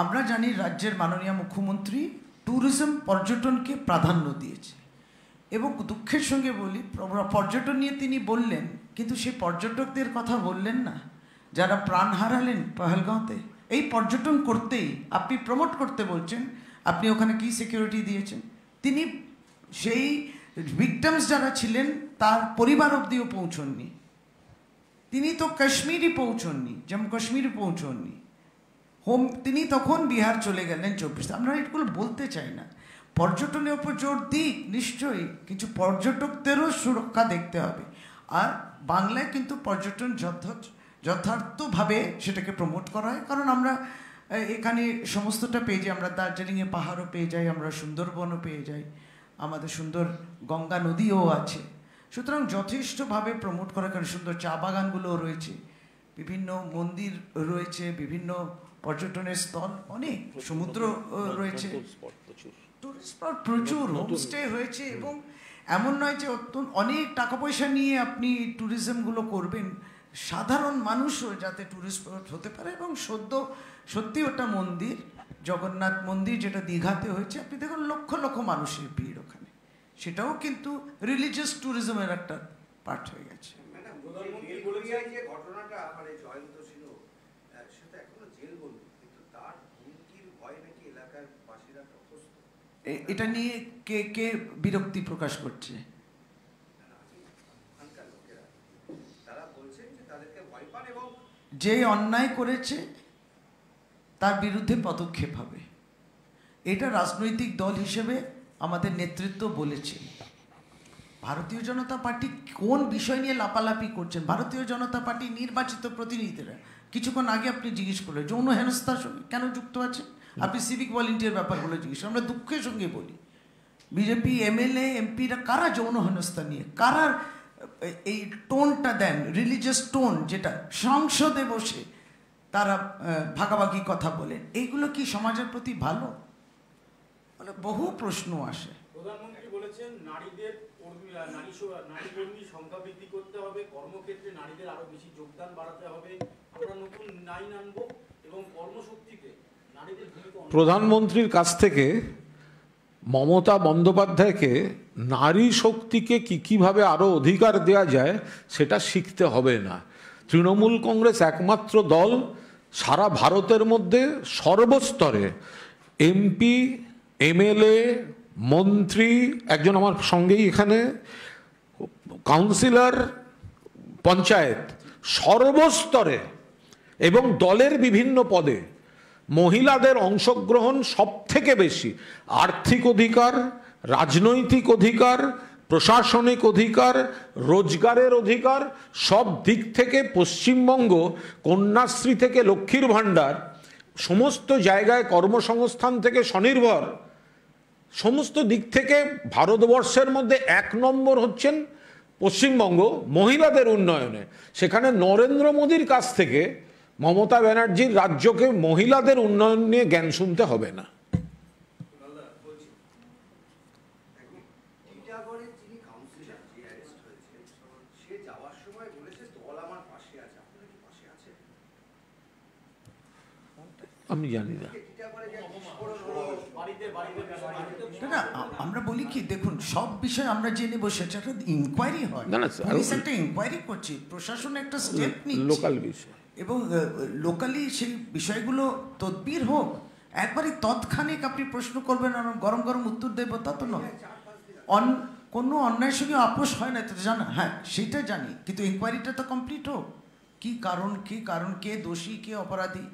আমরা জানি রাজ্যের মাননীয় মুখ্যমন্ত্রী ট্যুরিজম, পর্যটনকে প্রাধান্য দিয়েছে। এবং দুঃখের সঙ্গে বলি, পর্যটন নিয়ে তিনি বললেন, কিন্তু সেই পর্যটকদের কথা বললেন না যারা প্রাণ হারালেন পহেলগাঁওতে। এই পর্যটন করতেই আপনি প্রমোট করতে বলছেন, আপনি ওখানে কি সিকিউরিটি দিয়েছেন? তিনি সেই ভিকটিমস যারা ছিলেন তার পরিবার অবধিও পৌঁছননি। তিনি তো কাশ্মীরই পৌঁছননি, জম্মু কাশ্মীরই পৌঁছননি, তিনি তখন বিহার চলে গেলেন 24। আমরা এগুলো বলতে চাই না, পর্যটনের উপর জোর দিক নিশ্চয়ই, কিছু পর্যটকদেরও সুরক্ষা দেখতে হবে। আর বাংলায় কিন্তু পর্যটন যথার্থভাবে সেটাকে প্রমোট করা হয়, কারণ আমরা এখানে সমস্তটা পেয়ে যাই। আমরা দার্জিলিংয়ে পাহাড়ও পেয়ে যাই, আমরা সুন্দরবনও পেয়ে যাই, আমাদের সুন্দর গঙ্গা নদীও আছে। সুতরাং যথেষ্টভাবে প্রমোট করা, কারণ সুন্দর চা বাগানগুলোও রয়েছে, বিভিন্ন মন্দির রয়েছে, বিভিন্ন পর্যটনের স্থল, অনেক সমুদ্র রয়েছে, টুরিস্ট স্পট প্রচুর, হোমস্টে হয়েছে। এবং এমন নয় যে অনেক টাকা পয়সা নিয়ে আপনি ট্যুরিজমগুলো করবেন, সাধারণ মানুষও যাতে ট্যুরিস্ট স্পট হতে পারে। এবং সত্যি ওটা মন্দির, জগন্নাথ মন্দির যেটা দীঘাতে হয়েছে, আপনি দেখুন লক্ষ লক্ষ মানুষের ভিড় ওখানে, সেটাও কিন্তু রিলিজিয়াস ট্যুরিজমের একটা পার্ট হয়ে গেছে। যে ঘটনাটা মানে জয়ন্ত ছিল, সেটা এখনো জেল বলবো, কিন্তু তার হুমকির ভয় নাকি এলাকার বাসীরা অভ্যস্ত। এটা নিয়ে কে বিরক্তি প্রকাশ করছে? তারা বলছেন যে তাদেরকে ভয় পান এবং যে অন্যায় করেছে তার বিরুদ্ধে পদক্ষেপ হবে। এটা রাজনৈতিক দল হিসেবে আমাদের নেতৃত্ব বলেছে। ভারতীয় জনতা পার্টি কোন বিষয় নিয়ে লাপালাপি করছেন? ভারতীয় জনতা পার্টি নির্বাচিত প্রতিনিধিরা, কিছুক্ষণ আগে আপনি জিজ্ঞেস করলেন যৌন হেনস্থার সঙ্গে কেন যুক্ত আছেন, আপনি সিভিক ভলেন্টিয়ার ব্যাপারগুলো জিজ্ঞেস, আমরা দুঃখের সঙ্গে বলি বিজেপি এমএলএ এমপিরা কারা যৌন হেনস্থা নিয়ে, কারা এই টোনটা দেন, রিলিজিয়াস টোন, যেটা সংসদে বসে তারা ভাগাভাগি কথা বলেন, এইগুলো কি সমাজের প্রতি ভালো? বলে বহু প্রশ্ন আসে। প্রধানমন্ত্রী বলেছেন নারীদের নারী কর্মী সংখ্যা বৃদ্ধি করতে হবে, কর্মক্ষেত্রে নারীদের আরো বেশি যোগদান বাড়াতে হবে, আমরা নতুন আইন আনবো এবং কর্মশক্তিতে নারীদের ভূমিকা। প্রধানমন্ত্রীর কাছ থেকে মমতা বন্দ্যোপাধ্যায়কে নারী শক্তিকে কিভাবে আরও অধিকার দেওয়া যায় সেটা শিখতে হবে না। তৃণমূল কংগ্রেস একমাত্র দল সারা ভারতের মধ্যে সর্বস্তরে এমপি, এমএলএ, মন্ত্রী, একজন আমার সঙ্গেই এখানে কাউন্সিলর, পঞ্চায়েত, সর্বস্তরে এবং দলের বিভিন্ন পদে মহিলাদের অংশগ্রহণ সব থেকে বেশি। আর্থিক অধিকার, রাজনৈতিক অধিকার, প্রশাসনিক অধিকার, রোজগারের অধিকার, সব দিক থেকে পশ্চিমবঙ্গ কন্যাশ্রী থেকে লক্ষ্মীর ভাণ্ডার, সমস্ত জায়গায় কর্মসংস্থান থেকে স্বনির্ভর, সমস্ত দিক থেকে ভারতবর্ষের মধ্যে 1 নম্বর হচ্ছেন পশ্চিমবঙ্গ মহিলাদের উন্নয়নে। সেখানে নরেন্দ্র মোদীর কাছ থেকে মমতা ব্যানার্জির রাজ্যকে মহিলাদের উন্নয়ন নিয়ে জ্ঞান শুনতে হবে না। আমি জানি না। না, আমরা বলি কি, দেখুন সব বিষয়ে আমরা জেনে বসে একটা ইনকোয়ারি হয়, পুলিশ একটা ইনকোয়ারি করছে, প্রশাসন একটা স্টেপ নিচ্ছে লোকাল বিষয় এবং লোকালি সেই বিষয়গুলো তদবির হোক। একবারই তৎক্ষণিক আপনি প্রশ্ন করবেন আর গরম গরম উত্তর দেবো তা তো নয়। কোনো অন্যায়ের সঙ্গে আপোষ হয় না, তো জানা, হ্যাঁ সেটা জানি, কিন্তু ইনকোয়ারিটা তো কমপ্লিট হোক। কি কারণ, কে দোষী, কে অপরাধী।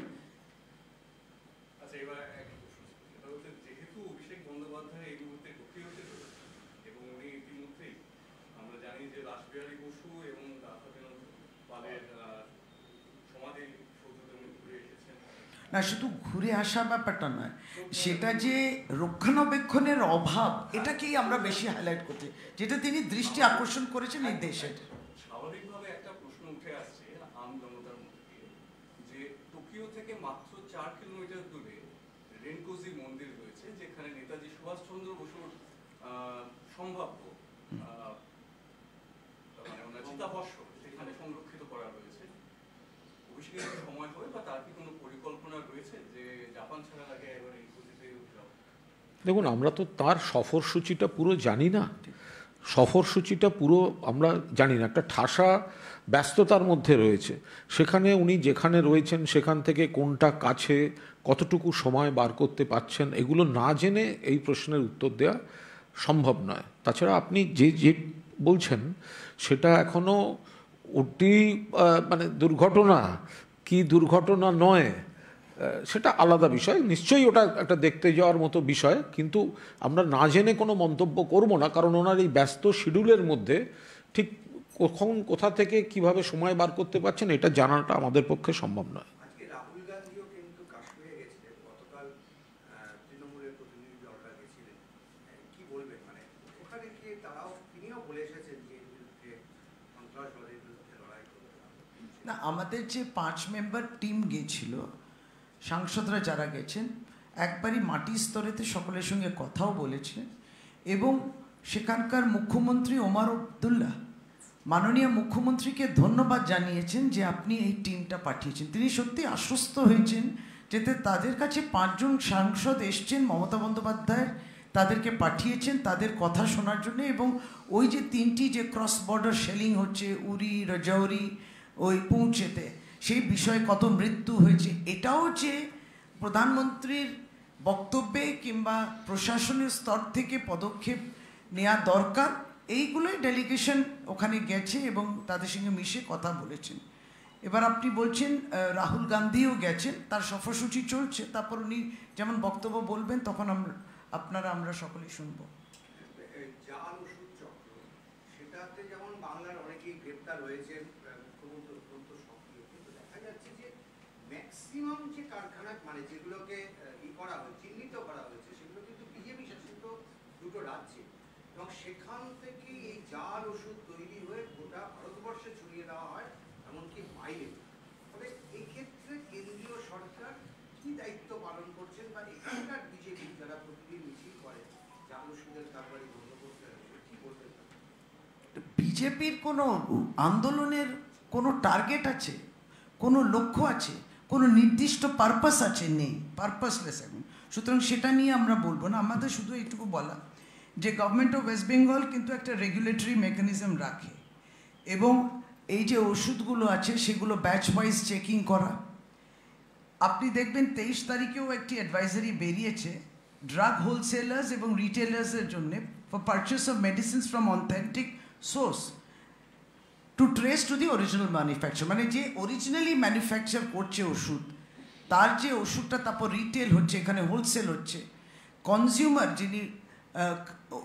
না, শুধু ঘুরে আসা ব্যাপারটা নয়, সেটা যে রক্ষণাবেক্ষণের অভাব, এটাকেই আমরা বেশি হাইলাইট করতে, যেটা তিনি দৃষ্টি আকর্ষণ করেছেন এই দেশের। স্বাভাবিকভাবে একটা প্রশ্ন উঠে আসছে আম জনতার মধ্যে, যে টোকিও থেকে মাত্র 4 কিলোমিটার দূরে রেনকোজি মন্দির রয়েছে, যেখানে নেতাজি সুভাষচন্দ্র বসুর সম্ভাব্য চিতাভস্ম সেখানে সংরক্ষিত করা রয়েছে। অভিষেকের সময় হবে বা তার কি কোনো পরিকল্পনা রয়েছে যে জাপান ছাড়ার আগে এবার এই গতিতে যাও? দেখুন, আমরা তো তার সফরসূচিটা পুরো জানি না, সফরসূচিটা পুরো আমরা জানি না। একটা ঠাসা ব্যস্ততার মধ্যে রয়েছে, সেখানে উনি যেখানে রয়েছেন সেখান থেকে কোনটা কাছে, কতটুকু সময় বার করতে পারছেন, এগুলো না জেনে এই প্রশ্নের উত্তর দেওয়া সম্ভব নয়। তাছাড়া আপনি যে বলছেন সেটা এখনও ওটি মানে দুর্ঘটনা কি দুর্ঘটনা নয় সেটা আলাদা বিষয়, নিশ্চয়ই ওটা একটা দেখতে যাওয়ার মতো বিষয়, কিন্তু আমরা না জেনে কোনো মন্তব্য করব না, কারণ ওনার এই ব্যস্ত শিডিউলের মধ্যে ঠিক কখন কোথা থেকে কিভাবে সময় বার করতে পারছেন এটা জানাটা আমাদের পক্ষে সম্ভব নয়। রাহুল গান্ধীও কিন্তু কাশ্মীরে গেছিলেন, গতকাল তৃণমূলের প্রতিনিধি দলটা গেছিলেন, কি বলবেন? মানে ওখানে গিয়ে তিনিও বলে এসেছেন যে সন্ত্রাসবাদের বিরুদ্ধে লড়াই করতে হবে। না, আমাদের যে 5 মেম্বার টিম গেছিল, সাংসদরা যারা গেছেন, একবারই মাটির স্তরেতে সকলের সঙ্গে কথাও বলেছে এবং সেখানকার মুখ্যমন্ত্রী ওমর আবদুল্লাহ মাননীয় মুখ্যমন্ত্রীকে ধন্যবাদ জানিয়েছেন যে আপনি এই টিমটা পাঠিয়েছেন। তিনি সত্যি আশ্বস্ত হয়েছেন যেতে তাদের কাছে 5 জন সাংসদ এসছেন, মমতা বন্দ্যোপাধ্যায় তাদেরকে পাঠিয়েছেন তাদের কথা শোনার জন্য, এবং ওই যে 3টি যে ক্রস বর্ডার শেলিং হচ্ছে উরি, রাজৌরি, ওই পুঞ্চেতে, সেই বিষয়ে কত মৃত্যু হয়েছে, এটাও যে প্রধানমন্ত্রীর বক্তব্যে কিংবা প্রশাসনের স্তর থেকে পদক্ষেপ নেওয়া দরকার, এইগুলোই ডেলিগেশন ওখানে গেছে এবং তাদের সঙ্গে মিশে কথা বলেছেন। এবার আপনি বলছেন রাহুল গান্ধীও গেছেন, তার সফরসূচি চলছে, তারপর উনি যেমন বক্তব্য বলবেন তখন আমরা সকলেই শুনবো। জাল ওষুধ চক্র, সেটাতে যেমন বাংলার অনেকেই গ্রেপ্তার হয়েছেন, মুখ্যমন্ত্রী সক্রিয়, কিন্তু দেখা যাচ্ছে যে ম্যাক্সিমাম যে কারখানা মানে যেগুলোকে চিহ্নিত করা হয়েছে সেগুলো কিন্তু বিজেপি শাসিত 2টো রাজ্যে, এবং সেখান থেকে এই জাল ওষুধ তৈরি হয়ে গোটা ভারতবর্ষে ছড়িয়ে দেওয়া হয়, এমনকি বাইরে। তবে এক্ষেত্রে কেন্দ্রীয় সরকার কি দায়িত্ব পালন করছেন, বা এখানকার বিজেপি যারা প্রতিদিন মিছিল করে জাল ওষুধের কারবারি বন্ধ করতে হবে, কি বলতে চান? বিজেপির কোনো আন্দোলনের কোনো টার্গেট আছে, কোনো লক্ষ্য আছে, কোনো নির্দিষ্ট পারপাস আছে? নেই, পারপাসলেস এখন। সুতরাং সেটা নিয়ে আমরা বলবো না। আমাদের শুধু এইটুকু বলা যে গভর্নমেন্ট অফ ওয়েস্ট বেঙ্গল কিন্তু একটা রেগুলেটরি মেকানিজম রাখে, এবং এই যে ওষুধগুলো আছে সেগুলো ব্যাচ ওয়াইজ চেকিং করা। আপনি দেখবেন 23 তারিখেও একটি অ্যাডভাইজারি বেরিয়েছে ড্রাগ হোলসেলার্স এবং রিটেলার্সের জন্য for purchase of medicines from authentic source to trace to the original manufacture. মানে যে অরিজিনালি ম্যানুফ্যাকচার করছে ওষুধ, তার যে ওষুধটা তারপর রিটেল হচ্ছে, এখানে হোলসেল হচ্ছে, কনজিউমার যিনি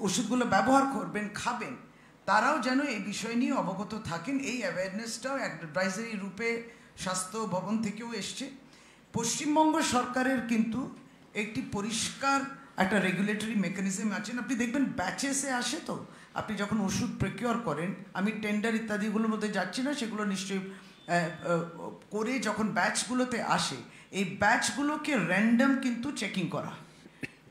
ওষুধগুলো ব্যবহার করবেন, খাবেন, তারাও যেন এই বিষয় নিয়ে অবগত থাকেন। এই অ্যাওয়ারনেসটাও অ্যাডভাইজারি রূপে স্বাস্থ্য ভবন থেকেও এসছে। পশ্চিমবঙ্গ সরকারের কিন্তু একটি পরিষ্কার একটা রেগুলেটরি মেকানিজম আছেন। আপনি দেখবেন ব্যাচেসে আসে, তো আপনি যখন ওষুধ প্রকিওর করেন, আমি টেন্ডার ইত্যাদিগুলোর মধ্যে যাচ্ছি না, সেগুলো নিশ্চয়ই করে যখন ব্যাচগুলোতে আসে, এই ব্যাচগুলোকে র্যান্ডম কিন্তু চেকিং করা,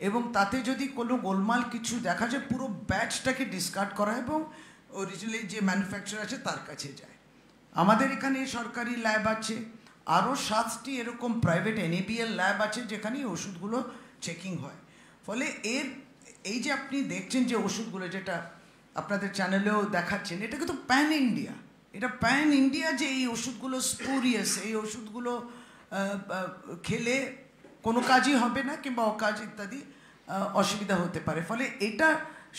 এবং তাতে যদি কোনো গোলমাল কিছু দেখা যায় পুরো ব্যাচটাকে ডিসকার্ড করা এবং অরিজিনালি যে ম্যানুফ্যাকচার আছে তার কাছে যায়। আমাদের এখানে সরকারি ল্যাব আছে, আরও 7টি এরকম প্রাইভেট NABL ল্যাব আছে যেখানে ওষুধগুলো চেকিং হয়। ফলে এই যে আপনি দেখছেন যে ওষুধগুলো, যেটা আপনাদের চ্যানেলেও দেখাচ্ছেন, এটা কিন্তু প্যান ইন্ডিয়া। এটা প্যান ইন্ডিয়া যে এই ওষুধগুলো স্পুরিয়াস, এই ওষুধগুলো খেলে কোনো কাজই হবে না কিংবা অকাজ ইত্যাদি অসুবিধা হতে পারে। ফলে এটা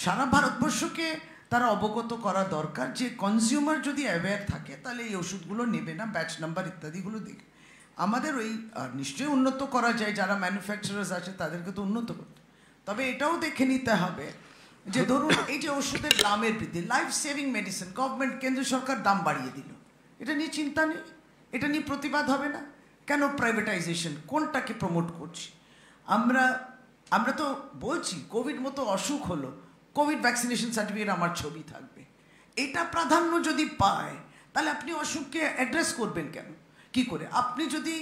সারা ভারতবর্ষকে তারা অবগত করা দরকার যে কনজিউমার যদি অ্যাওয়্যার থাকে তাহলে এই ওষুধগুলো নেবে না, ব্যাচ নাম্বার ইত্যাদিগুলো দেখে। আমাদের ওই নিশ্চয়ই উন্নত করা যায়, যারা ম্যানুফ্যাকচারার্স আছে তাদেরকে তো উন্নত করতে, তবে এটাও দেখে নিতে হবে যে ধরুন এই যে ওষুধের দামের বৃদ্ধি, লাইফ সেভিং মেডিসিন গভর্নমেন্ট, কেন্দ্র সরকার দাম বাড়িয়ে দিল, এটা নিয়ে চিন্তা নেই, এটা নিয়ে প্রতিবাদ হবে না কেন? প্রাইভেটাইজেশন কোনটাকে প্রমোট করছি আমরা তো বলছি কোভিড মতো অসুখ হলো, কোভিড ভ্যাকসিনেশন সার্টিফিকেট আমার ছবি থাকবে, এটা প্রাধান্য যদি পায় তাহলে আপনি অসুখকে অ্যাড্রেস করবেন কেন? কি করে? আপনি যদি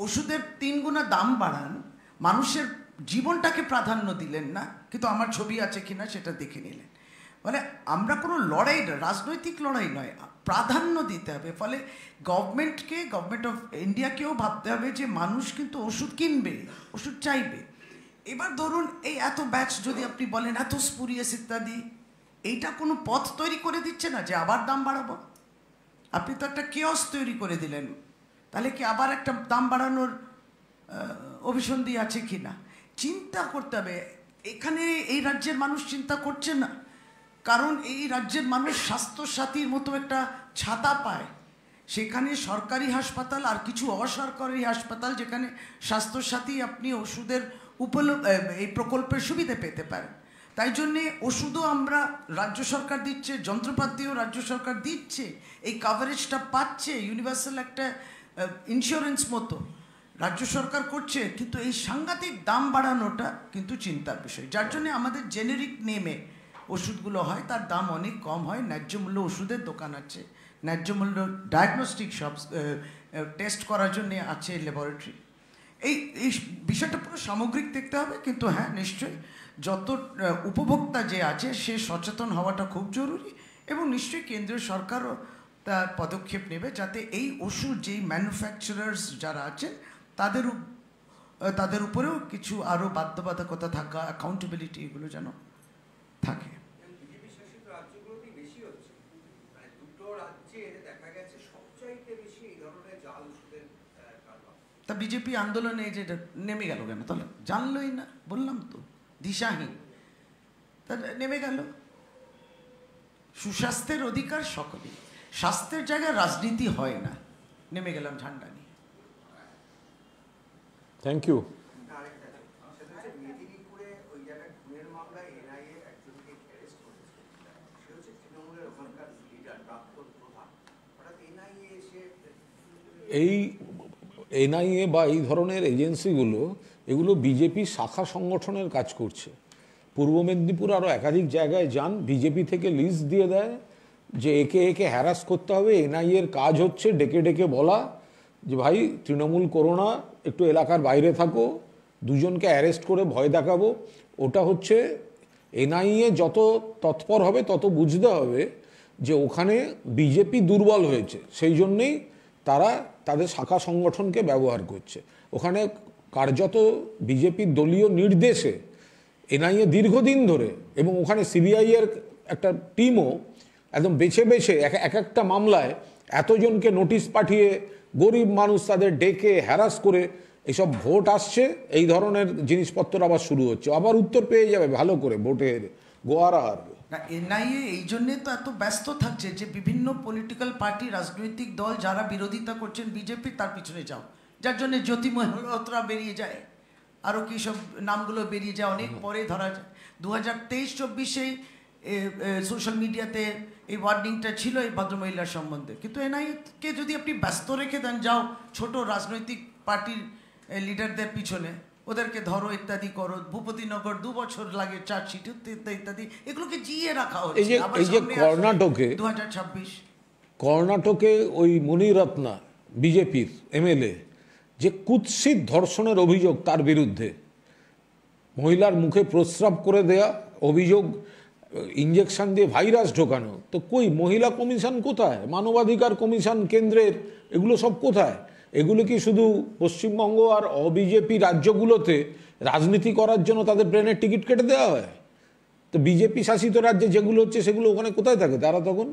ওষুধের 3 গুণা দাম বাড়ান, মানুষের জীবনটাকে প্রাধান্য দিলেন না, কিন্তু আমার ছবি আছে কিনা সেটা দেখে নিলেন। মানে আমরা কোনো লড়াই, রাজনৈতিক লড়াই নয়, প্রাধান্য দিতে হবে। ফলে গভর্নমেন্ট অফ ইন্ডিয়াকেও ভাবতে হবে যে মানুষ কিন্তু ওষুধ কিনবে, ওষুধ চাইবে। এবার ধরুন এই এত ব্যাচ যদি আপনি বলেন, এত স্পুরিয়াস ইত্যাদি, এইটা কোনো পথ তৈরি করে দিচ্ছে না যে আবার দাম বাড়াবো? আপনি তো একটা কেওস তৈরি করে দিলেন, তাহলে কি আবার একটা দাম বাড়ানোর অভিসন্ধি আছে কি না চিন্তা করতে হবে। এখানে এই রাজ্যের মানুষ চিন্তা করছে না, কারণ এই রাজ্যের মানুষ স্বাস্থ্যসাথীর মতো একটা ছাতা পায়, সেখানে সরকারি হাসপাতাল আর কিছু অসরকারি হাসপাতাল যেখানে স্বাস্থ্যসাথী আপনি ওষুধের এই প্রকল্পের সুবিধা পেতে পারেন। তাই জন্যে ওষুধও আমরা রাজ্য সরকার দিচ্ছে, যন্ত্রপাতিও রাজ্য সরকার দিচ্ছে, এই কাভারেজটা পাচ্ছে, ইউনিভার্সাল একটা ইন্স্যুরেন্স মতো রাজ্য সরকার করছে, কিন্তু এই সাংঘাতিক দাম বাড়ানোটা কিন্তু চিন্তার বিষয়। যার জন্যে আমাদের জেনেরিক নেমে ওষুধগুলো হয়, তার দাম অনেক কম হয়, ন্যায্য মূল্য ওষুধের দোকান আছে, ন্যায্য মূল্য ডায়াগনস্টিক শপস টেস্ট করার জন্যে আছে, ল্যাবরেটরি। এই বিষয়টা পুরো সামগ্রিক দেখতে হবে। কিন্তু হ্যাঁ, নিশ্চয়ই যত উপভোক্তা যে আছে সে সচেতন হওয়াটা খুব জরুরি, এবং নিশ্চয়ই কেন্দ্রীয় সরকারও তার পদক্ষেপ নেবে যাতে এই ওষুধ যেই ম্যানুফ্যাকচারার্স যারা আছেন তাদের উপরেও কিছু আরও বাধ্যবাধকতা থাকা, অ্যাকাউন্টেবিলিটি, এগুলো যেন থাকে। বিজেপি শাসিত রাজ্যগুলোতেই বেশি হচ্ছে, মানে দুটো রাজ্যে দেখা গেছে সবচাইতে বেশি এই ধরনের জাল ওষুধের কারবার। তা বিজেপি আন্দোলনে যে নেমে গেল কেন? তাহলে জানলই না, বললাম তো দিশাহীন, তা নেমে গেল। সুস্বাস্থ্যের অধিকার সকলেই, স্বাস্থ্যের জায়গায় রাজনীতি হয় না, নেমে গেলাম ঝান্ডা নিয়ে। Thank you. আরেকটা সেটা হচ্ছে মেদিনীপুরে ওই জায়গায় খুনের মামলায় NIA একজনকে অ্যারেস্ট করেছে, সে হচ্ছে তৃণমূলের ওখানকার লিডার, প্রাক্তন প্রধান। হঠাৎ NIA এসে এই NIA বা এই ধরনের এজেন্সিগুলো, এগুলো বিজেপি শাখা সংগঠনের কাজ করছে। পূর্ব মেদিনীপুর আরও একাধিক জায়গায় যান, বিজেপি থেকে লিস্ট দিয়ে দেয় যে একে একে হ্যারাস করতে হবে। NIA-র কাজ হচ্ছে ডেকে ডেকে বলা যে ভাই তৃণমূল করো না, একটু এলাকার বাইরে থাকো, দুজনকে অ্যারেস্ট করে ভয় দেখাবো, ওটা হচ্ছে এনআইএ যত তৎপর হবে তত বুঝতে হবে যে ওখানে বিজেপি দুর্বল হয়েছে, সেই জন্যেই তারা তাদের শাখা সংগঠনকে ব্যবহার করছে। ওখানে কার্যত বিজেপির দলীয় নির্দেশে এনআইএ দীর্ঘদিন ধরে, এবং ওখানে সিবিআই এর একটা টিমও একদম বেছে বেছে এক একটা মামলায় এতজনকে নোটিশ পাঠিয়ে গরিব মানুষ তাদের ডেকে হ্যারাস করে এইসব ভোট আসছে, এই ধরনের জিনিসপত্র আবার শুরু হচ্ছে, আবার উত্তর পেয়ে যাবে ভালো করে ভোটের, গোয়ারা হারবে না। এনআইএ এই জন্যে তো এত ব্যস্ত থাকছে যে বিভিন্ন পলিটিক্যাল পার্টি, রাজনৈতিক দল যারা বিরোধিতা করছেন বিজেপি, তার পিছনে যাও, যার জন্য জ্যোতি মলহোত্রা বেরিয়ে যায়, আরও কী সব নামগুলো বেরিয়ে যায়, অনেক পরে ধরা যায়। 2023-24 সোশ্যাল মিডিয়াতে এই ওয়ার্নিংটা ছিল এই ভদ্রমহিলার সম্বন্ধে, কিন্তু এনআইএকে যদি আপনি ব্যস্ত রেখে দেন, যাও ছোট রাজনৈতিক পার্টির লিডারদের পিছনে ওদেরকে ধরো, ইত্যাদি করো, ভূপতিনগর 2 বছর লাগে চার্জশিট ইত্যাদি, এগুলোকে জিয়ে রাখা হচ্ছে। এই যে কর্ণাটকে 2026 কর্ণাটকে ওই মুনিরত্না বিজেপির এমএলএ যে কুৎসিত ধর্ষণের অভিযোগ তার বিরুদ্ধে, মহিলার মুখে প্রস্রাব করে দেয়া অভিযোগ, ইঞ্জেকশন দিয়ে ভাইরাস ঢোকানো, তো কই মহিলা কমিশন কোথায়, মানবাধিকার কমিশন কেন্দ্রের, এগুলো সব কোথায়? এগুলো কি শুধু পশ্চিমবঙ্গ আর অবিজেপি রাজ্যগুলোতে রাজনীতি করার জন্য তাদের ট্রেনের টিকিট কেটে দেওয়া হয়? তো বিজেপি শাসিত রাজ্যে যেগুলো হচ্ছে সেগুলো ওখানে কোথায় থাকে তারা তখন?